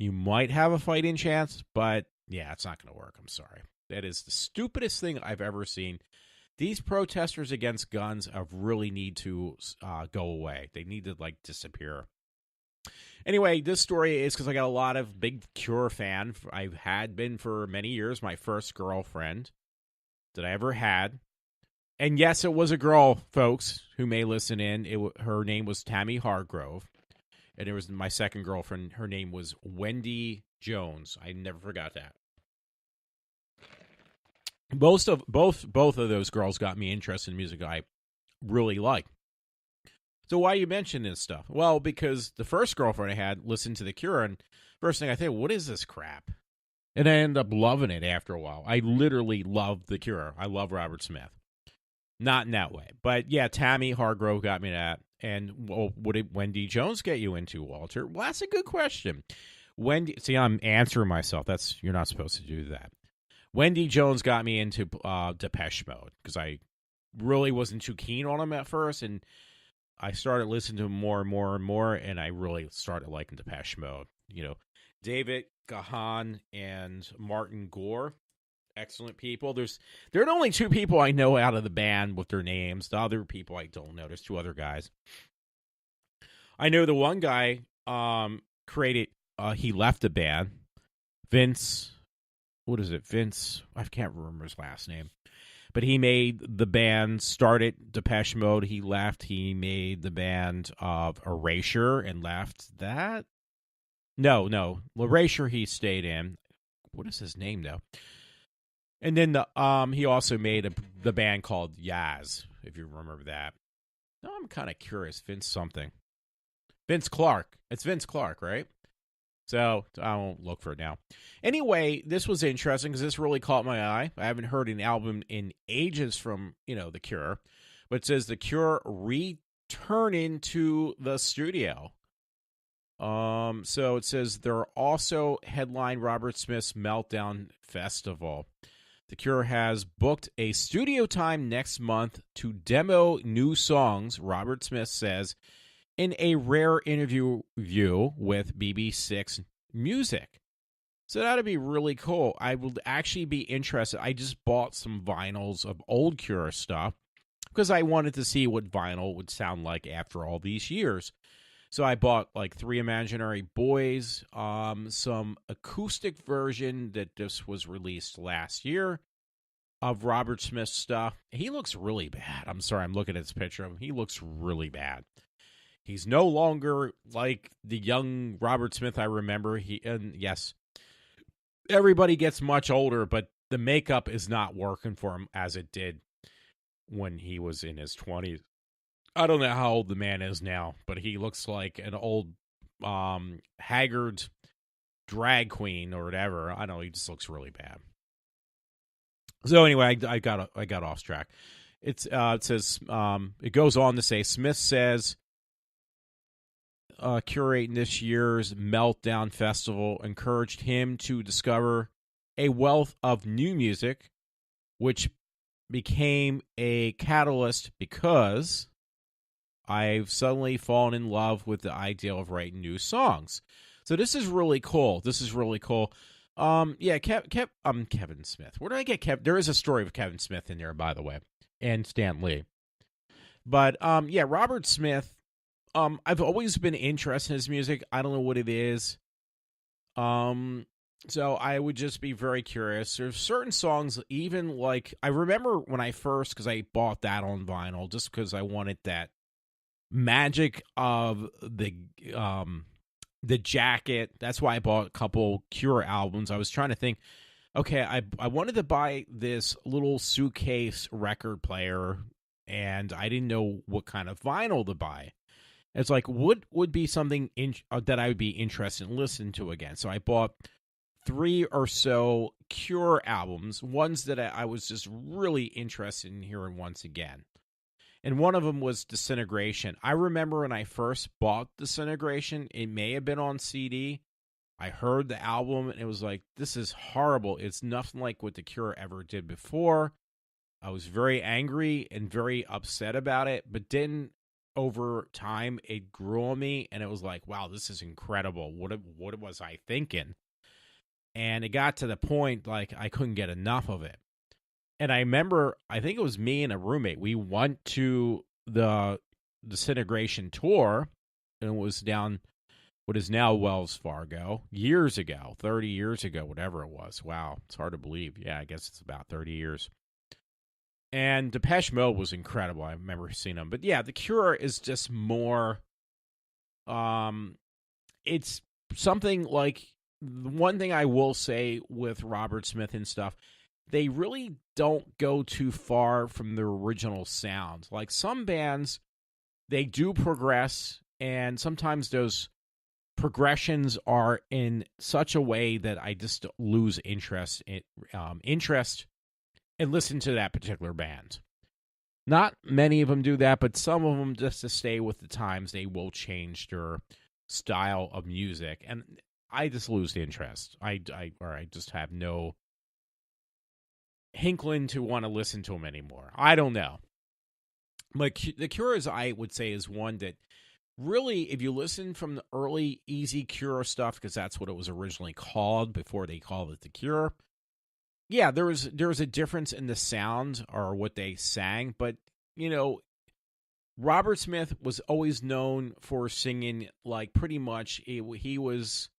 you might have a fighting chance, but yeah, it's not going to work. I'm sorry. That is the stupidest thing I've ever seen. These protesters against guns really need to go away. They need to, disappear. Anyway, this story is because I got a lot of big Cure fan. I've had been for many years, my first girlfriend that I ever had. And yes, it was a girl, folks, who may listen in. Her name was Tammy Hargrove. And it was my second girlfriend. Her name was Wendy Jones. I never forgot that. Both of those girls got me interested in music I really like. So why you mention this stuff? Well, because the first girlfriend I had listened to The Cure, and first thing I think, what is this crap? And I ended up loving it after a while. I literally love The Cure. I love Robert Smith. Not in that way. But yeah, Tammy Hargrove got me that. And what did Wendy Jones get you into, Walter? Well, that's a good question. See, I'm answering myself. You're not supposed to do that. Wendy Jones got me into Depeche Mode, because I really wasn't too keen on them at first, and I started listening to them more and more and more, and I really started liking Depeche Mode. David Gahan and Martin Gore, excellent people. There are only two people I know out of the band with their names. The other people I don't know. There's two other guys. I know the one guy created. He left the band. Vince. What is it? Vince. I can't remember his last name. But he made the band, started Depeche Mode. He left. He made the band of Erasure and left that. No. Erasure he stayed in. What is his name, though? And then he also made the band called Yaz, if you remember that. Now I'm kind of curious. Vince Clarke. It's Vince Clarke, right? So I won't look for it now. Anyway, this was interesting because this really caught my eye. I haven't heard an album in ages from, The Cure. But it says The Cure returning to the studio. So it says they're also headline Robert Smith's Meltdown Festival. The Cure has booked a studio time next month to demo new songs, Robert Smith says, in a rare interview with BBC Music. So that'd be really cool. I would actually be interested. I just bought some vinyls of old Cure stuff because I wanted to see what vinyl would sound like after all these years. So I bought like 3 Imaginary Boys, some acoustic version that just was released last year of Robert Smith's stuff. He looks really bad. I'm sorry, I'm looking at this picture of him. He looks really bad. He's no longer like the young Robert Smith I remember. And yes, everybody gets much older, but the makeup is not working for him as it did when he was in his 20s. I don't know how old the man is now, but he looks like an old haggard drag queen or whatever. I don't know, he just looks really bad. So anyway, I got off track. It says it goes on to say Smith says curating this year's Meltdown Festival encouraged him to discover a wealth of new music, which became a catalyst because I've suddenly fallen in love with the idea of writing new songs. So this is really cool. Kevin Smith. Where did I get Kevin? There is a story of Kevin Smith in there, by the way, and Stan Lee. But Robert Smith. I've always been interested in his music. I don't know what it is. So I would just be very curious. There's certain songs, even like I remember when I first, because I bought that on vinyl, just because I wanted that magic of the jacket. That's why I bought a couple Cure albums. I was trying to think, okay, I wanted to buy this little suitcase record player, and I didn't know what kind of vinyl to buy. It's like, what would be something that I would be interested in listening to again? So I bought 3 or so Cure albums, ones that I was just really interested in hearing once again. And one of them was Disintegration. I remember when I first bought Disintegration, it may have been on CD. I heard the album, and it was like, this is horrible. It's nothing like what The Cure ever did before. I was very angry and very upset about it, but then over time, it grew on me, and it was like, wow, this is incredible. What was I thinking? And it got to the point, like, I couldn't get enough of it. And I remember, I think it was me and a roommate, we went to the Disintegration tour, and it was down what is now Wells Fargo, years ago, 30 years ago, whatever it was. Wow, it's hard to believe. Yeah, I guess it's about 30 years. And Depeche Mode was incredible. I remember seeing them. But yeah, The Cure is just more, it's something like, one thing I will say with Robert Smith and stuff, they really don't go too far from the original sound. Like some bands, they do progress, and sometimes those progressions are in such a way that I just lose interest and listen to that particular band. Not many of them do that, but some of them, just to stay with the times, they will change their style of music, and I just lose the interest. I just have no hinkling to want to listen to them anymore. I don't know. Like The Cure, I would say, is one that really, if you listen from the early Easy Cure stuff, because that's what it was originally called before they called it The Cure. Yeah, there was a difference in the sound or what they sang, but, you know, Robert Smith was always known for singing, like, pretty much, he was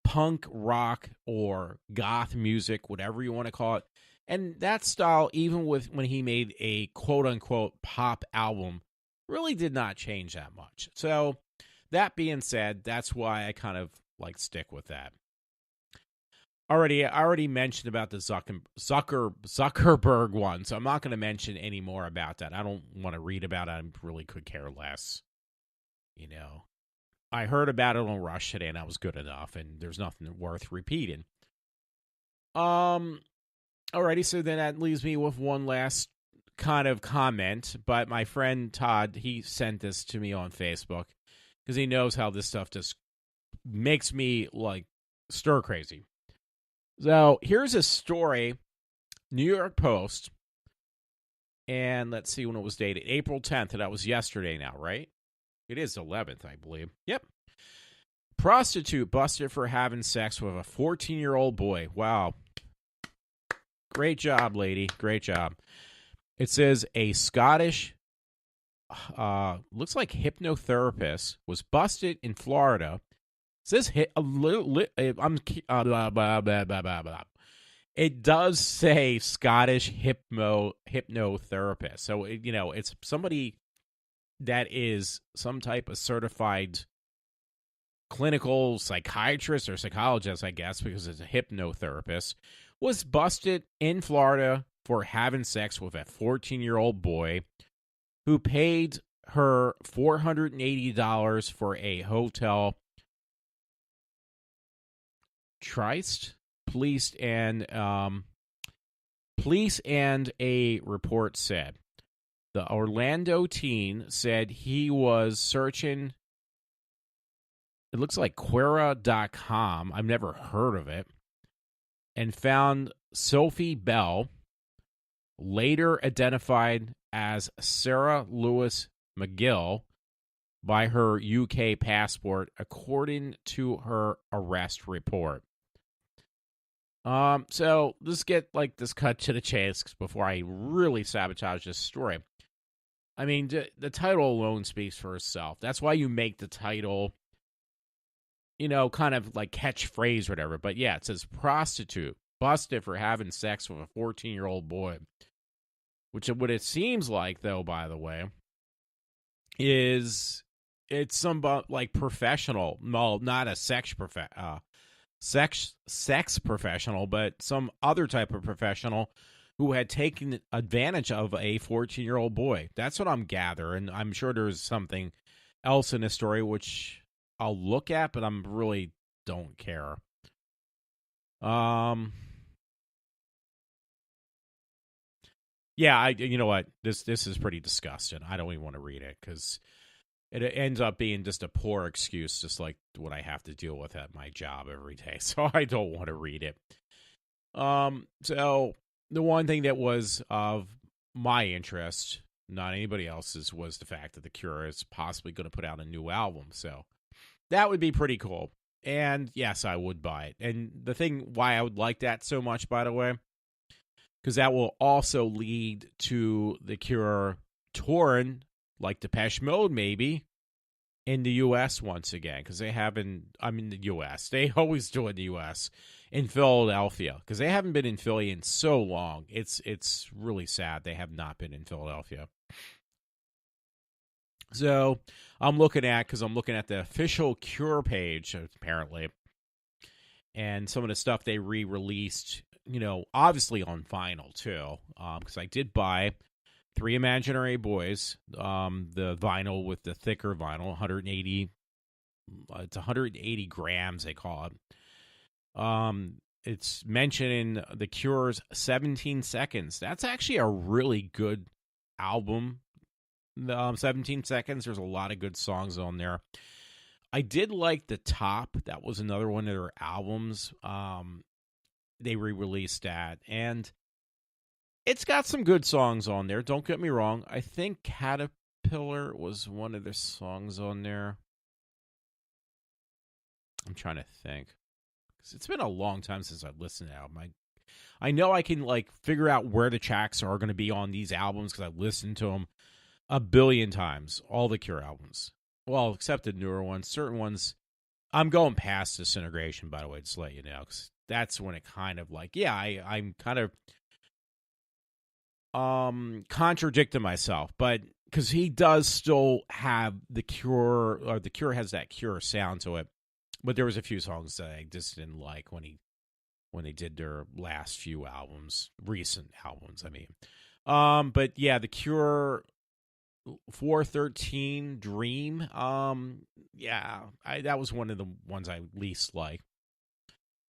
punk rock or goth music, whatever you want to call it. And that style, even when he made a quote-unquote pop album, really did not change that much. So, that being said, that's why I kind of, like, stick with that. I already mentioned about the Zuckerberg one, so I'm not going to mention any more about that. I don't want to read about it. I really could care less. You know, I heard about it on Rush today, and that was good enough, and there's nothing worth repeating. Alrighty, so then that leaves me with one last kind of comment, but my friend Todd, he sent this to me on Facebook, because he knows how this stuff just makes me, like, stir crazy. So here's a story New York Post, and let's see when it was dated. April 10th, and that was yesterday now, right? It is 11th, I believe. Yep. Prostitute busted for having sex with a 14-year-old boy. Wow. Great job, lady. Great job. It says a Scottish, looks like hypnotherapist, was busted in Florida. It says it does say Scottish hypnotherapist. So, it's somebody that is some type of certified clinical psychiatrist or psychologist, I guess, because it's a hypnotherapist, was busted in Florida for having sex with a 14-year-old boy who paid her $480 for a hotel. Trist police and a report said the Orlando teen said he was searching. It looks like Quora.com. I've never heard of it. And found Sophie Bell, later identified as Sarah Lewis McGill by her UK passport, according to her arrest report. So let's get this cut to the chase before I really sabotage this story. I mean, the title alone speaks for itself. That's why you make the title, kind of like catchphrase or whatever. But yeah, it says prostitute busted for having sex with a 14-year-old boy. Which what it seems like, though, by the way, is it's some professional. Well, not a sex professional, but some other type of professional who had taken advantage of a 14-year-old boy. That's what I'm gathering. I'm sure there's something else in the story which I'll look at, but I'm really don't care. Yeah, you know what? This is pretty disgusting. I don't even want to read it because it ends up being just a poor excuse, just like what I have to deal with at my job every day. So I don't want to read it. So the one thing that was of my interest, not anybody else's, was the fact that The Cure is possibly going to put out a new album. So that would be pretty cool. And yes, I would buy it. And the thing why I would like that so much, by the way, because that will also lead to The Cure touring, like Depeche Mode maybe, in the U.S. once again. Because they haven't, the U.S. They always do it in the U.S. in Philadelphia. Because they haven't been in Philly in so long. It's really sad they have not been in Philadelphia. So I'm looking at the official Cure page, apparently. And some of the stuff they re-released, obviously on vinyl too, because I did buy Three Imaginary Boys, the vinyl with the thicker vinyl, 180. It's 180 grams, they call it. It's mentioned in The Cure's 17 Seconds. That's actually a really good album. 17 Seconds. There's a lot of good songs on there. I did like The Top. That was another one of their albums. They re-released that, and it's got some good songs on there. Don't get me wrong. I think Caterpillar was one of the songs on there. I'm trying to think, because it's been a long time since I've listened to the album. I know I can figure out where the tracks are going to be on these albums because I've listened to them a billion times. All the Cure albums, well, except the newer ones. Certain ones, I'm going past Disintegration, by the way, just to let you know, because that's when it kind of I'm kind of contradicting myself, but because he does still have The Cure, or The Cure has that Cure sound to it, but there was a few songs that I just didn't like when they did their last few albums, recent albums, I mean. But yeah, The Cure 413 Dream, that was one of the ones I least liked.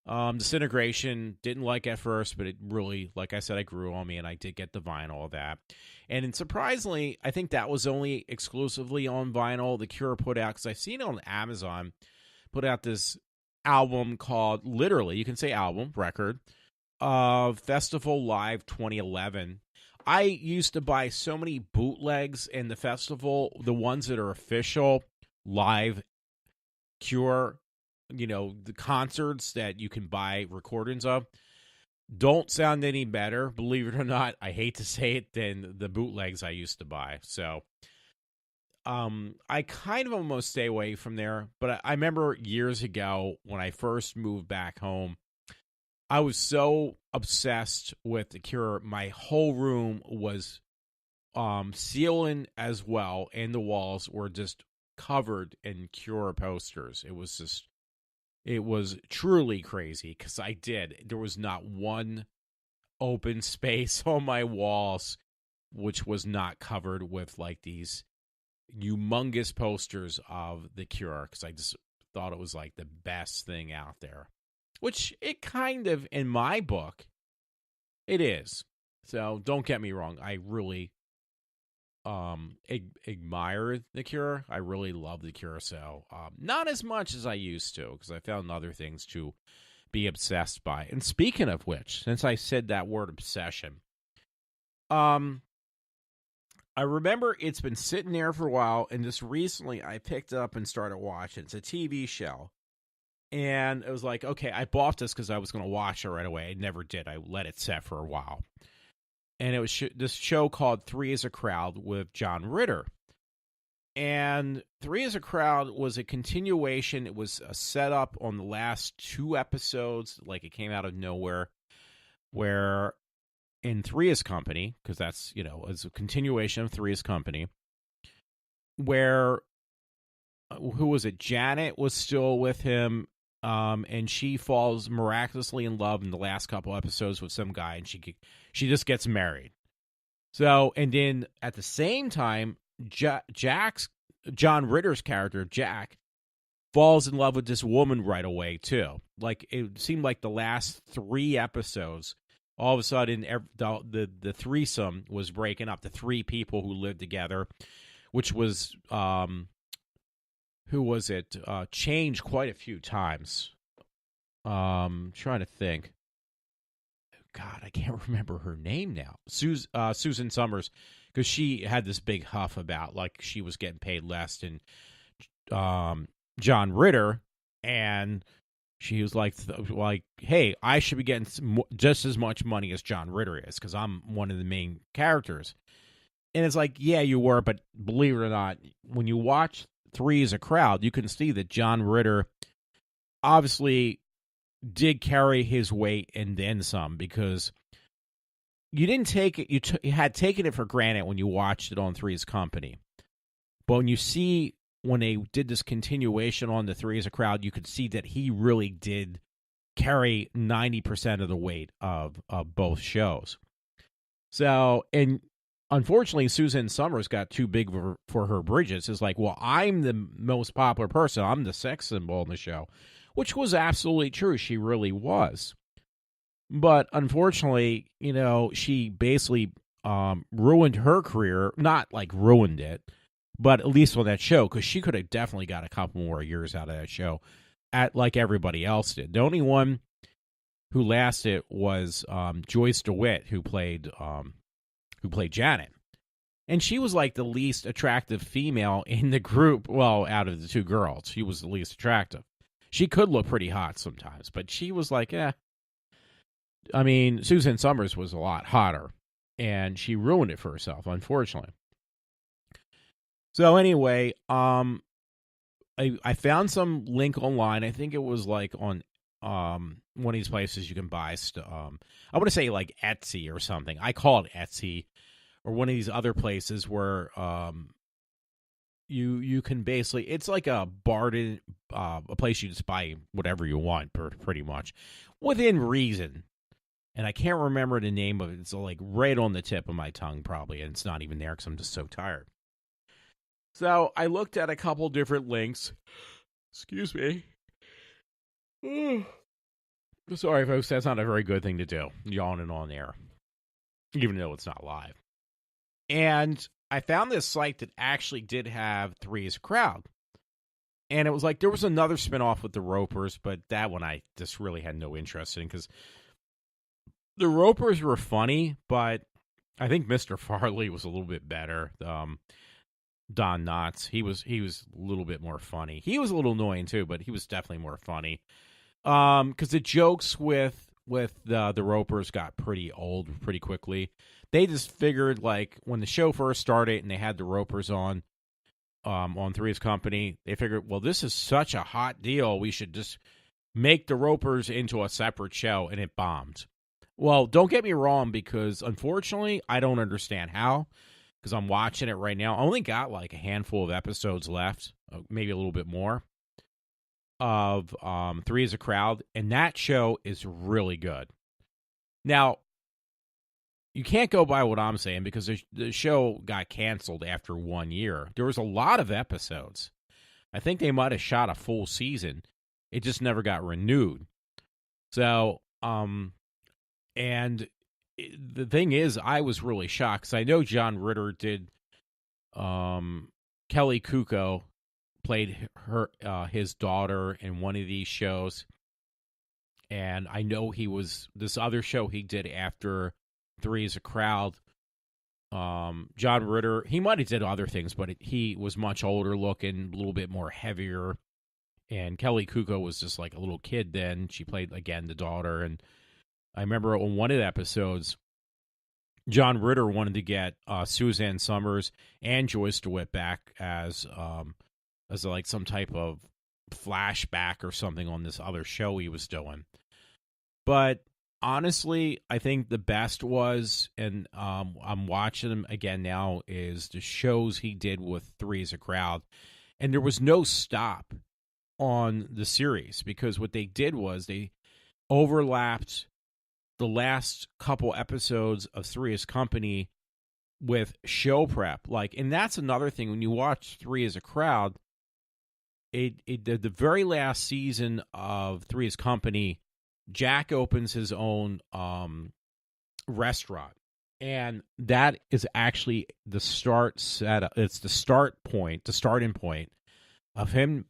Disintegration, didn't like at first, but it really, like I said, I grew on me, and I did get the vinyl of that. And surprisingly, I think that was only exclusively on vinyl. The Cure put out, because I've seen it on Amazon, put out this album called, literally, you can say album, record, of Festival Live 2011. I used to buy so many bootlegs in the festival, the ones that are official live Cure, the concerts that you can buy recordings of. Don't sound any better, believe it or not. I hate to say it, than the bootlegs I used to buy. So I kind of almost stay away from there. But I remember years ago when I first moved back home, I was so obsessed with The Cure. My whole room was ceiling as well, and the walls were just covered in Cure posters. It was truly crazy because there was not one open space on my walls which was not covered with like these humongous posters of The Cure, because I just thought it was like the best thing out there, which it kind of, in my book, it is. So don't get me wrong. I really admire The Cure. I really love The Cure. So not as much as I used to, because I found other things to be obsessed by. And speaking of which, since I said that word obsession, I remember it's been sitting there for a while, and just recently I picked up and started watching. It's a TV show. And it was like, okay, I bought this because I was going to watch it right away. I never did. I let it set for a while. And it was this show called Three is a Crowd with John Ritter. And Three is a Crowd was a continuation. It was a setup on the last 2 episodes, like it came out of nowhere, where in Three's Company, because that's, it's a continuation of Three's Company, where, who was it? Janet was still with him, and she falls miraculously in love in the last couple episodes with some guy, and she just gets married. So, and then at the same time, John Ritter's character, Jack, falls in love with this woman right away, too. Like, it seemed like the last 3 episodes, all of a sudden, the threesome was breaking up. The 3 people who lived together, which was, who was it? Changed quite a few times. Trying to think. God, I can't remember her name now. Susan Summers, because she had this big huff about like she was getting paid less than John Ritter, and she was like, hey, I should be getting just as much money as John Ritter is because I'm one of the main characters. And it's like, yeah, you were, but believe it or not, when you watch Three is a Crowd, you can see that John Ritter obviously did carry his weight and then some, because you didn't take it, you had taken it for granted when you watched it on Three's Company. But when you see, when they did this continuation on the Three is a Crowd, you could see that he really did carry 90% of the weight of both shows. So, and unfortunately, Susan Summers got too big for her britches. It's like, well, I'm the most popular person. I'm the sex symbol in the show, which was absolutely true. She really was. But unfortunately, she basically ruined her career. Not like ruined it, but at least on that show, because she could have definitely got a couple more years out of that show, like everybody else did. The only one who lasted was Joyce DeWitt, who played Janet. And she was like the least attractive female in the group. Well, out of the 2 girls, she was the least attractive. She could look pretty hot sometimes, but she was like, I mean, Susan Summers was a lot hotter, and she ruined it for herself, unfortunately. So anyway, I found some link online. I think it was like on one of these places you can buy stuff. I want to say like Etsy or something. I call it Etsy, or one of these other places where you can basically, it's like a bargain, a place you just buy whatever you want, pretty much, within reason. And I can't remember the name of it. It's like right on the tip of my tongue, probably, and it's not even there because I'm just so tired. So I looked at a couple different links. Excuse me. Sorry, folks, that's not a very good thing to do, yawning on air, even though it's not live. And I found this site that actually did have Three's Crowd. And it was like, there was another spinoff with the Ropers, but that one I just really had no interest in, because The Ropers were funny, but I think Mr. Farley was a little bit better. Don Knotts, he was a little bit more funny. He was a little annoying too, but he was definitely more funny. Because the jokes with the Ropers got pretty old pretty quickly. They just figured, like, when the show first started and they had the Ropers on Three's Company, they figured, well, this is such a hot deal, we should just make the Ropers into a separate show, and it bombed. Well, don't get me wrong, because unfortunately, I don't understand how, because I'm watching it right now. I only got like a handful of episodes left, maybe a little bit more, of Three as a Crowd, and that show is really good. Now, you can't go by what I'm saying, because the show got canceled after 1 year. There was a lot of episodes. I think they might have shot a full season. It just never got renewed. So, and the thing is, I was really shocked, because I know John Ritter did, Kelly Kuko played his daughter in one of these shows, and I know he was, this other show he did after Three as a Crowd, John Ritter, he might have did other things, but he was much older looking, a little bit more heavier, and Kelly Kuko was just like a little kid then. She played, again, the daughter, and I remember on one of the episodes, John Ritter wanted to get Suzanne Summers and Joyce DeWitt back as like some type of flashback or something on this other show he was doing. But honestly, I think the best was, and I'm watching them again now, is the shows he did with Three as a Crowd. And there was no stop on the series, because what they did was they overlapped the last couple episodes of Three as Company with show prep. Like, and that's another thing, when you watch Three as a Crowd, the very last season of Three as Company, Jack opens his own restaurant, and that is actually the start setup. It's the starting point of him,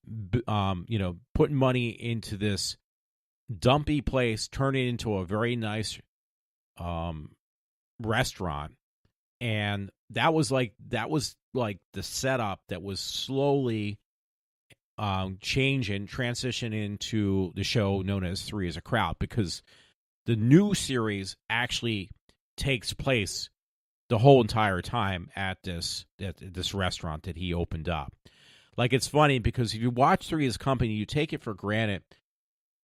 putting money into this dumpy place, turning it into a very nice restaurant, and that was like the setup that was slowly transition into the show known as Three as a Crowd, because the new series actually takes place the whole entire time at this restaurant that he opened up. Like, it's funny, because if you watch Three as Company, you take it for granted,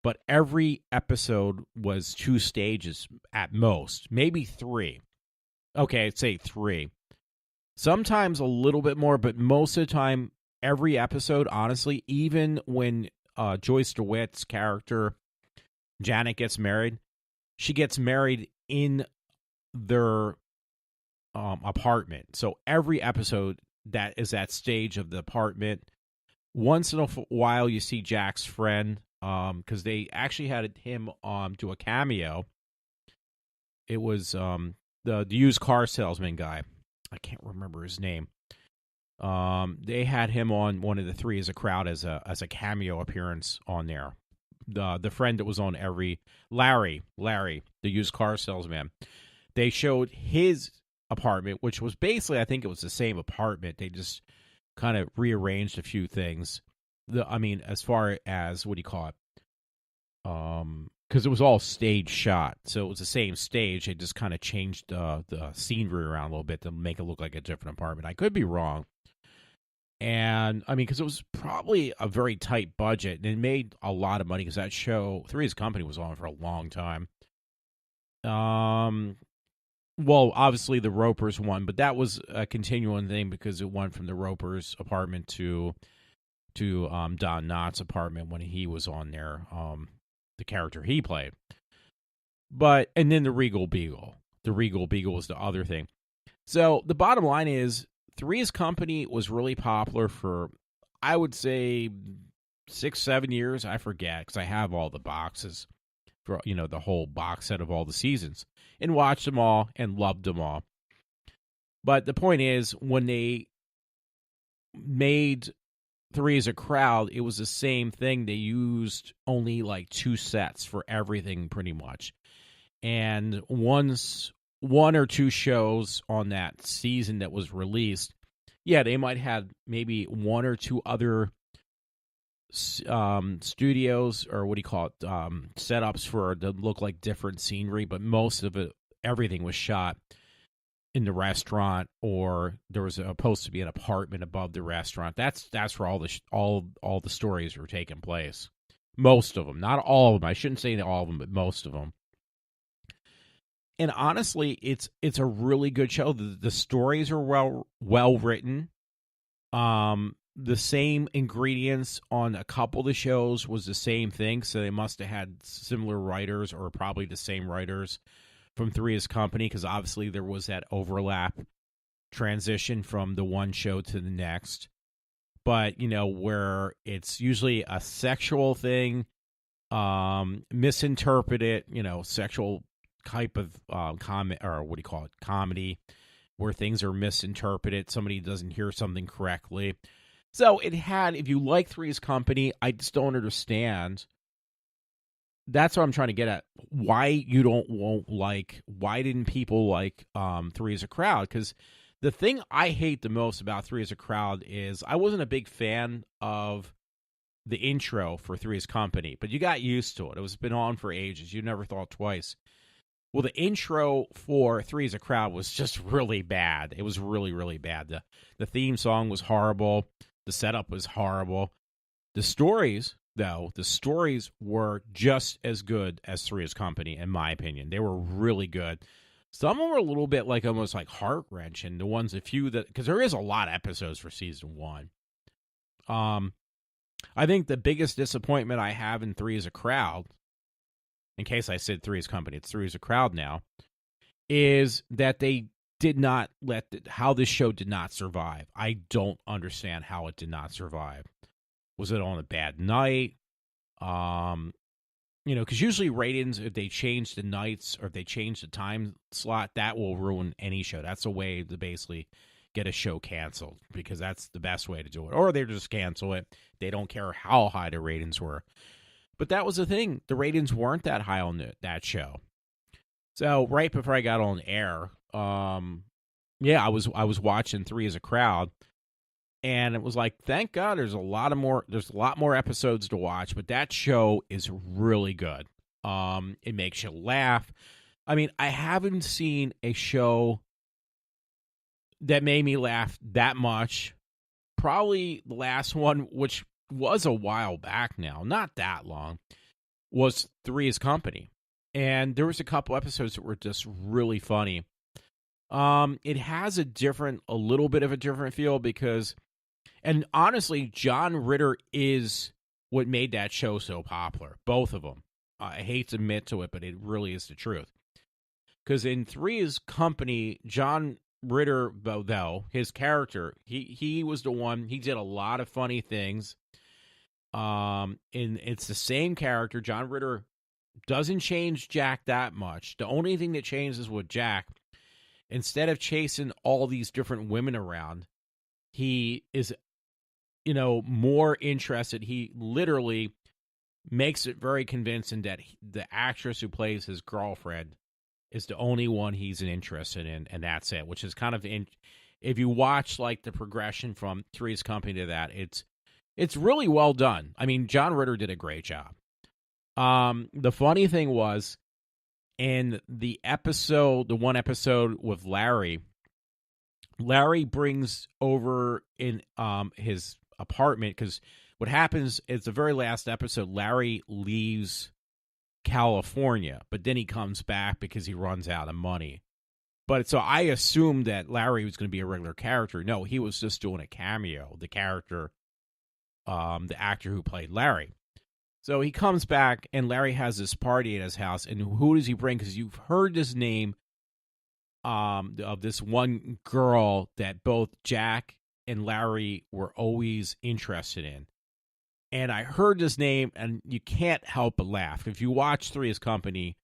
but every episode was 2 stages at most, maybe 3. Okay, I'd say 3. Sometimes a little bit more, but most of the time, every episode, honestly, even when Joyce DeWitt's character, Janet, gets married, she gets married in their apartment. So every episode, that is that stage of the apartment. Once in a while, you see Jack's friend, because they actually had him do a cameo. It was the used car salesman guy. I can't remember his name. They had him on one of the Three as a Crowd as a cameo appearance on there. The friend that was on every Larry, the used car salesman. They showed his apartment, which was basically, I think it was the same apartment. They just kind of rearranged a few things. As far as, what do you call it? Because it was all stage shot, so it was the same stage. They just kind of changed the scenery around a little bit to make it look like a different apartment. I could be wrong. And, because it was probably a very tight budget, and it made a lot of money, because that show, Three's Company, was on for a long time. Well, obviously the Ropers won, but that was a continuing thing, because it went from the Ropers' apartment to Don Knotts' apartment when he was on there, the character he played. And then the Regal Beagle. The Regal Beagle was the other thing. So the bottom line is, Three's Company was really popular for, I would say, 6-7 years. I forget, because I have all the boxes for, the whole box set of all the seasons, and watched them all and loved them all. But the point is, when they made Three as a Crowd, it was the same thing. They used only like 2 sets for everything, pretty much. And one or two shows on that season that was released, yeah, they might have maybe one or two other studios, or what do you call it, setups for to look like different scenery, but most of it, everything was shot in the restaurant, or there was supposed to be an apartment above the restaurant. That's where all the stories were taking place. Most of them, not all of them. I shouldn't say all of them, but most of them. And honestly, it's a really good show. The stories are well written. The same ingredients on a couple of the shows was the same thing, so they must have had similar writers, or probably the same writers from Three's Company, because obviously there was that overlap transition from the one show to the next. But, where it's usually a sexual thing, misinterpreted, sexual type of comment, or what do you call it, comedy, where things are misinterpreted, somebody doesn't hear something correctly. So it had, if you like Three's Company, I just don't understand. That's what I'm trying to get at. Why why didn't people like Three as a Crowd? Because the thing I hate the most about Three as a Crowd is I wasn't a big fan of the intro for Three's Company, but you got used to it. It was been on for ages. You never thought twice. Well, the intro for Three as a Crowd was just really bad. It was really, really bad. The theme song was horrible. The setup was horrible. The stories, though, were just as good as Three's Company, in my opinion. They were really good. Some of them were a little bit almost like heart-wrenching. The ones, because there is a lot of episodes for season one. I think the biggest disappointment I have in Three as a Crowd, in case I said Three's Company, it's Three as a Crowd now, is that they did not how this show did not survive. I don't understand how it did not survive. Was it on a bad night? Because usually ratings, if they change the nights or if they change the time slot, that will ruin any show. That's a way to basically get a show canceled, because that's the best way to do it. Or they just cancel it. They don't care how high the ratings were. But that was the thing. The ratings weren't that high on that show. So right before I got on air, I was watching Three as a Crowd, and it was like, thank God there's a lot more episodes to watch, but that show is really good. It makes you laugh. I mean, I haven't seen a show that made me laugh that much. Probably the last one, which was a while back now, not that long, was Three's Company. And there was a couple episodes that were just really funny. It has a little bit of a different feel because, and honestly, John Ritter is what made that show so popular. Both of them. I hate to admit to it, but it really is the truth. Because in Three's Company, John Ritter, though, his character, he was the one, he did a lot of funny things. And it's the same character. John Ritter doesn't change Jack that much. The only thing that changes with Jack, instead of chasing all these different women around, he is, more interested. He literally makes it very convincing that the actress who plays his girlfriend is the only one he's interested in, and that's it, which is kind of, if you watch the progression from Three's Company to that, it's really well done. I mean, John Ritter did a great job. The funny thing was, in the one episode with Larry brings over in his apartment, because what happens is the very last episode, Larry leaves California, but then he comes back because he runs out of money. But so I assumed that Larry was going to be a regular character. No, he was just doing a cameo, the character, the actor who played Larry. So he comes back, and Larry has this party at his house, and who does he bring? Because you've heard this name of this one girl that both Jack and Larry were always interested in. And I heard this name, and you can't help but laugh. If you watch Three's Company,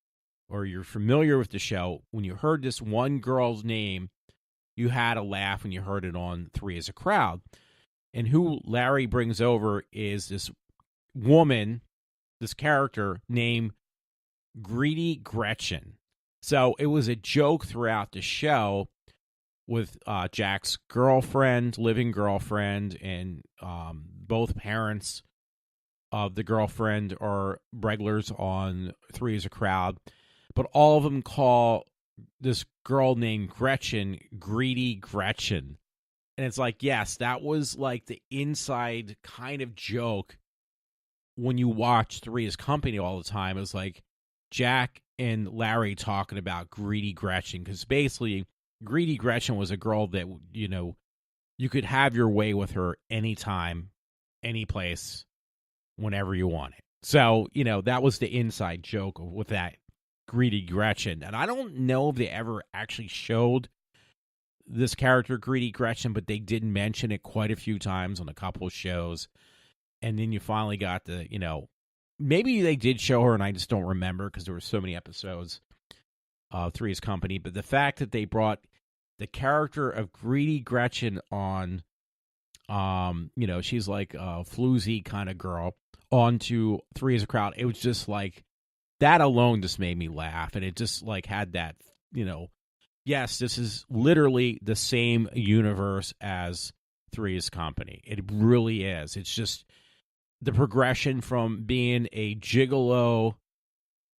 or you're familiar with the show, when you heard this one girl's name, you had a laugh when you heard it on Three as a Crowd. And who Larry brings over is this woman, this character named Greedy Gretchen. So it was a joke throughout the show with Jack's living girlfriend, and both parents of the girlfriend are regulars on Three is a Crowd, but all of them call this girl named Gretchen Greedy Gretchen. And it's like, yes, that was like the inside kind of joke when you watch Three's Company all the time. It was like Jack and Larry talking about Greedy Gretchen, because basically Greedy Gretchen was a girl that, you could have your way with her anytime, any place, whenever you want it. So, that was the inside joke with that Greedy Gretchen. And I don't know if they ever actually showed this character, Greedy Gretchen, but they did mention it quite a few times on a couple of shows. And then you finally got maybe they did show her and I just don't remember because there were so many episodes of Three's Company. But the fact that they brought the character of Greedy Gretchen on, she's like a floozy kind of girl, onto Three is a Crowd, it was just like, that alone just made me laugh. And it just like had that, yes, this is literally the same universe as Three's Company. It really is. It's just the progression from being a gigolo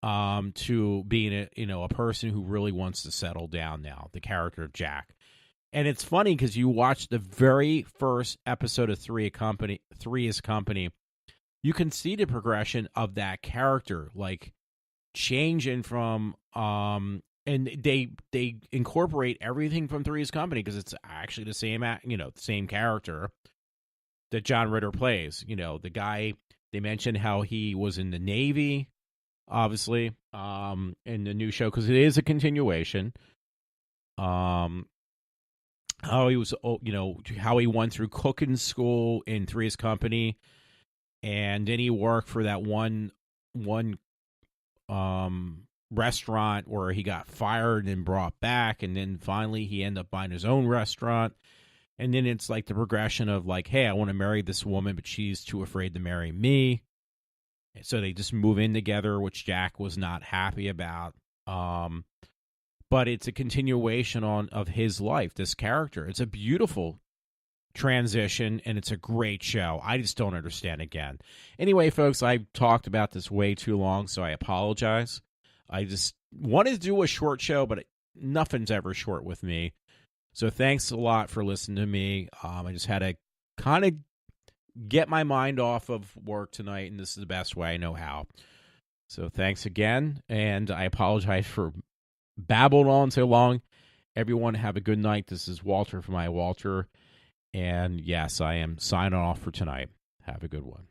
to being a person who really wants to settle down now, the character of Jack. And it's funny because you watch the very first episode of Three's Company, you can see the progression of that character, like changing from and they incorporate everything from Three's Company because it's actually the same character that John Ritter plays. The guy, they mentioned how he was in the Navy, obviously, in the new show, because it is a continuation. How he was, how he went through cooking school in Three's Company, and then he worked for that one restaurant where he got fired and brought back, and then finally he ended up buying his own restaurant. And then it's like the progression of like, hey, I want to marry this woman, but she's too afraid to marry me. So they just move in together, which Jack was not happy about. But it's a continuation of his life, this character. It's a beautiful transition, and it's a great show. I just don't understand again. Anyway, folks, I've talked about this way too long, so I apologize. I just wanted to do a short show, but nothing's ever short with me. So thanks a lot for listening to me. I just had to kind of get my mind off of work tonight, and this is the best way I know how. So thanks again, and I apologize for babbling on so long. Everyone have a good night. This is Walter from iWalter, and yes, I am signing off for tonight. Have a good one.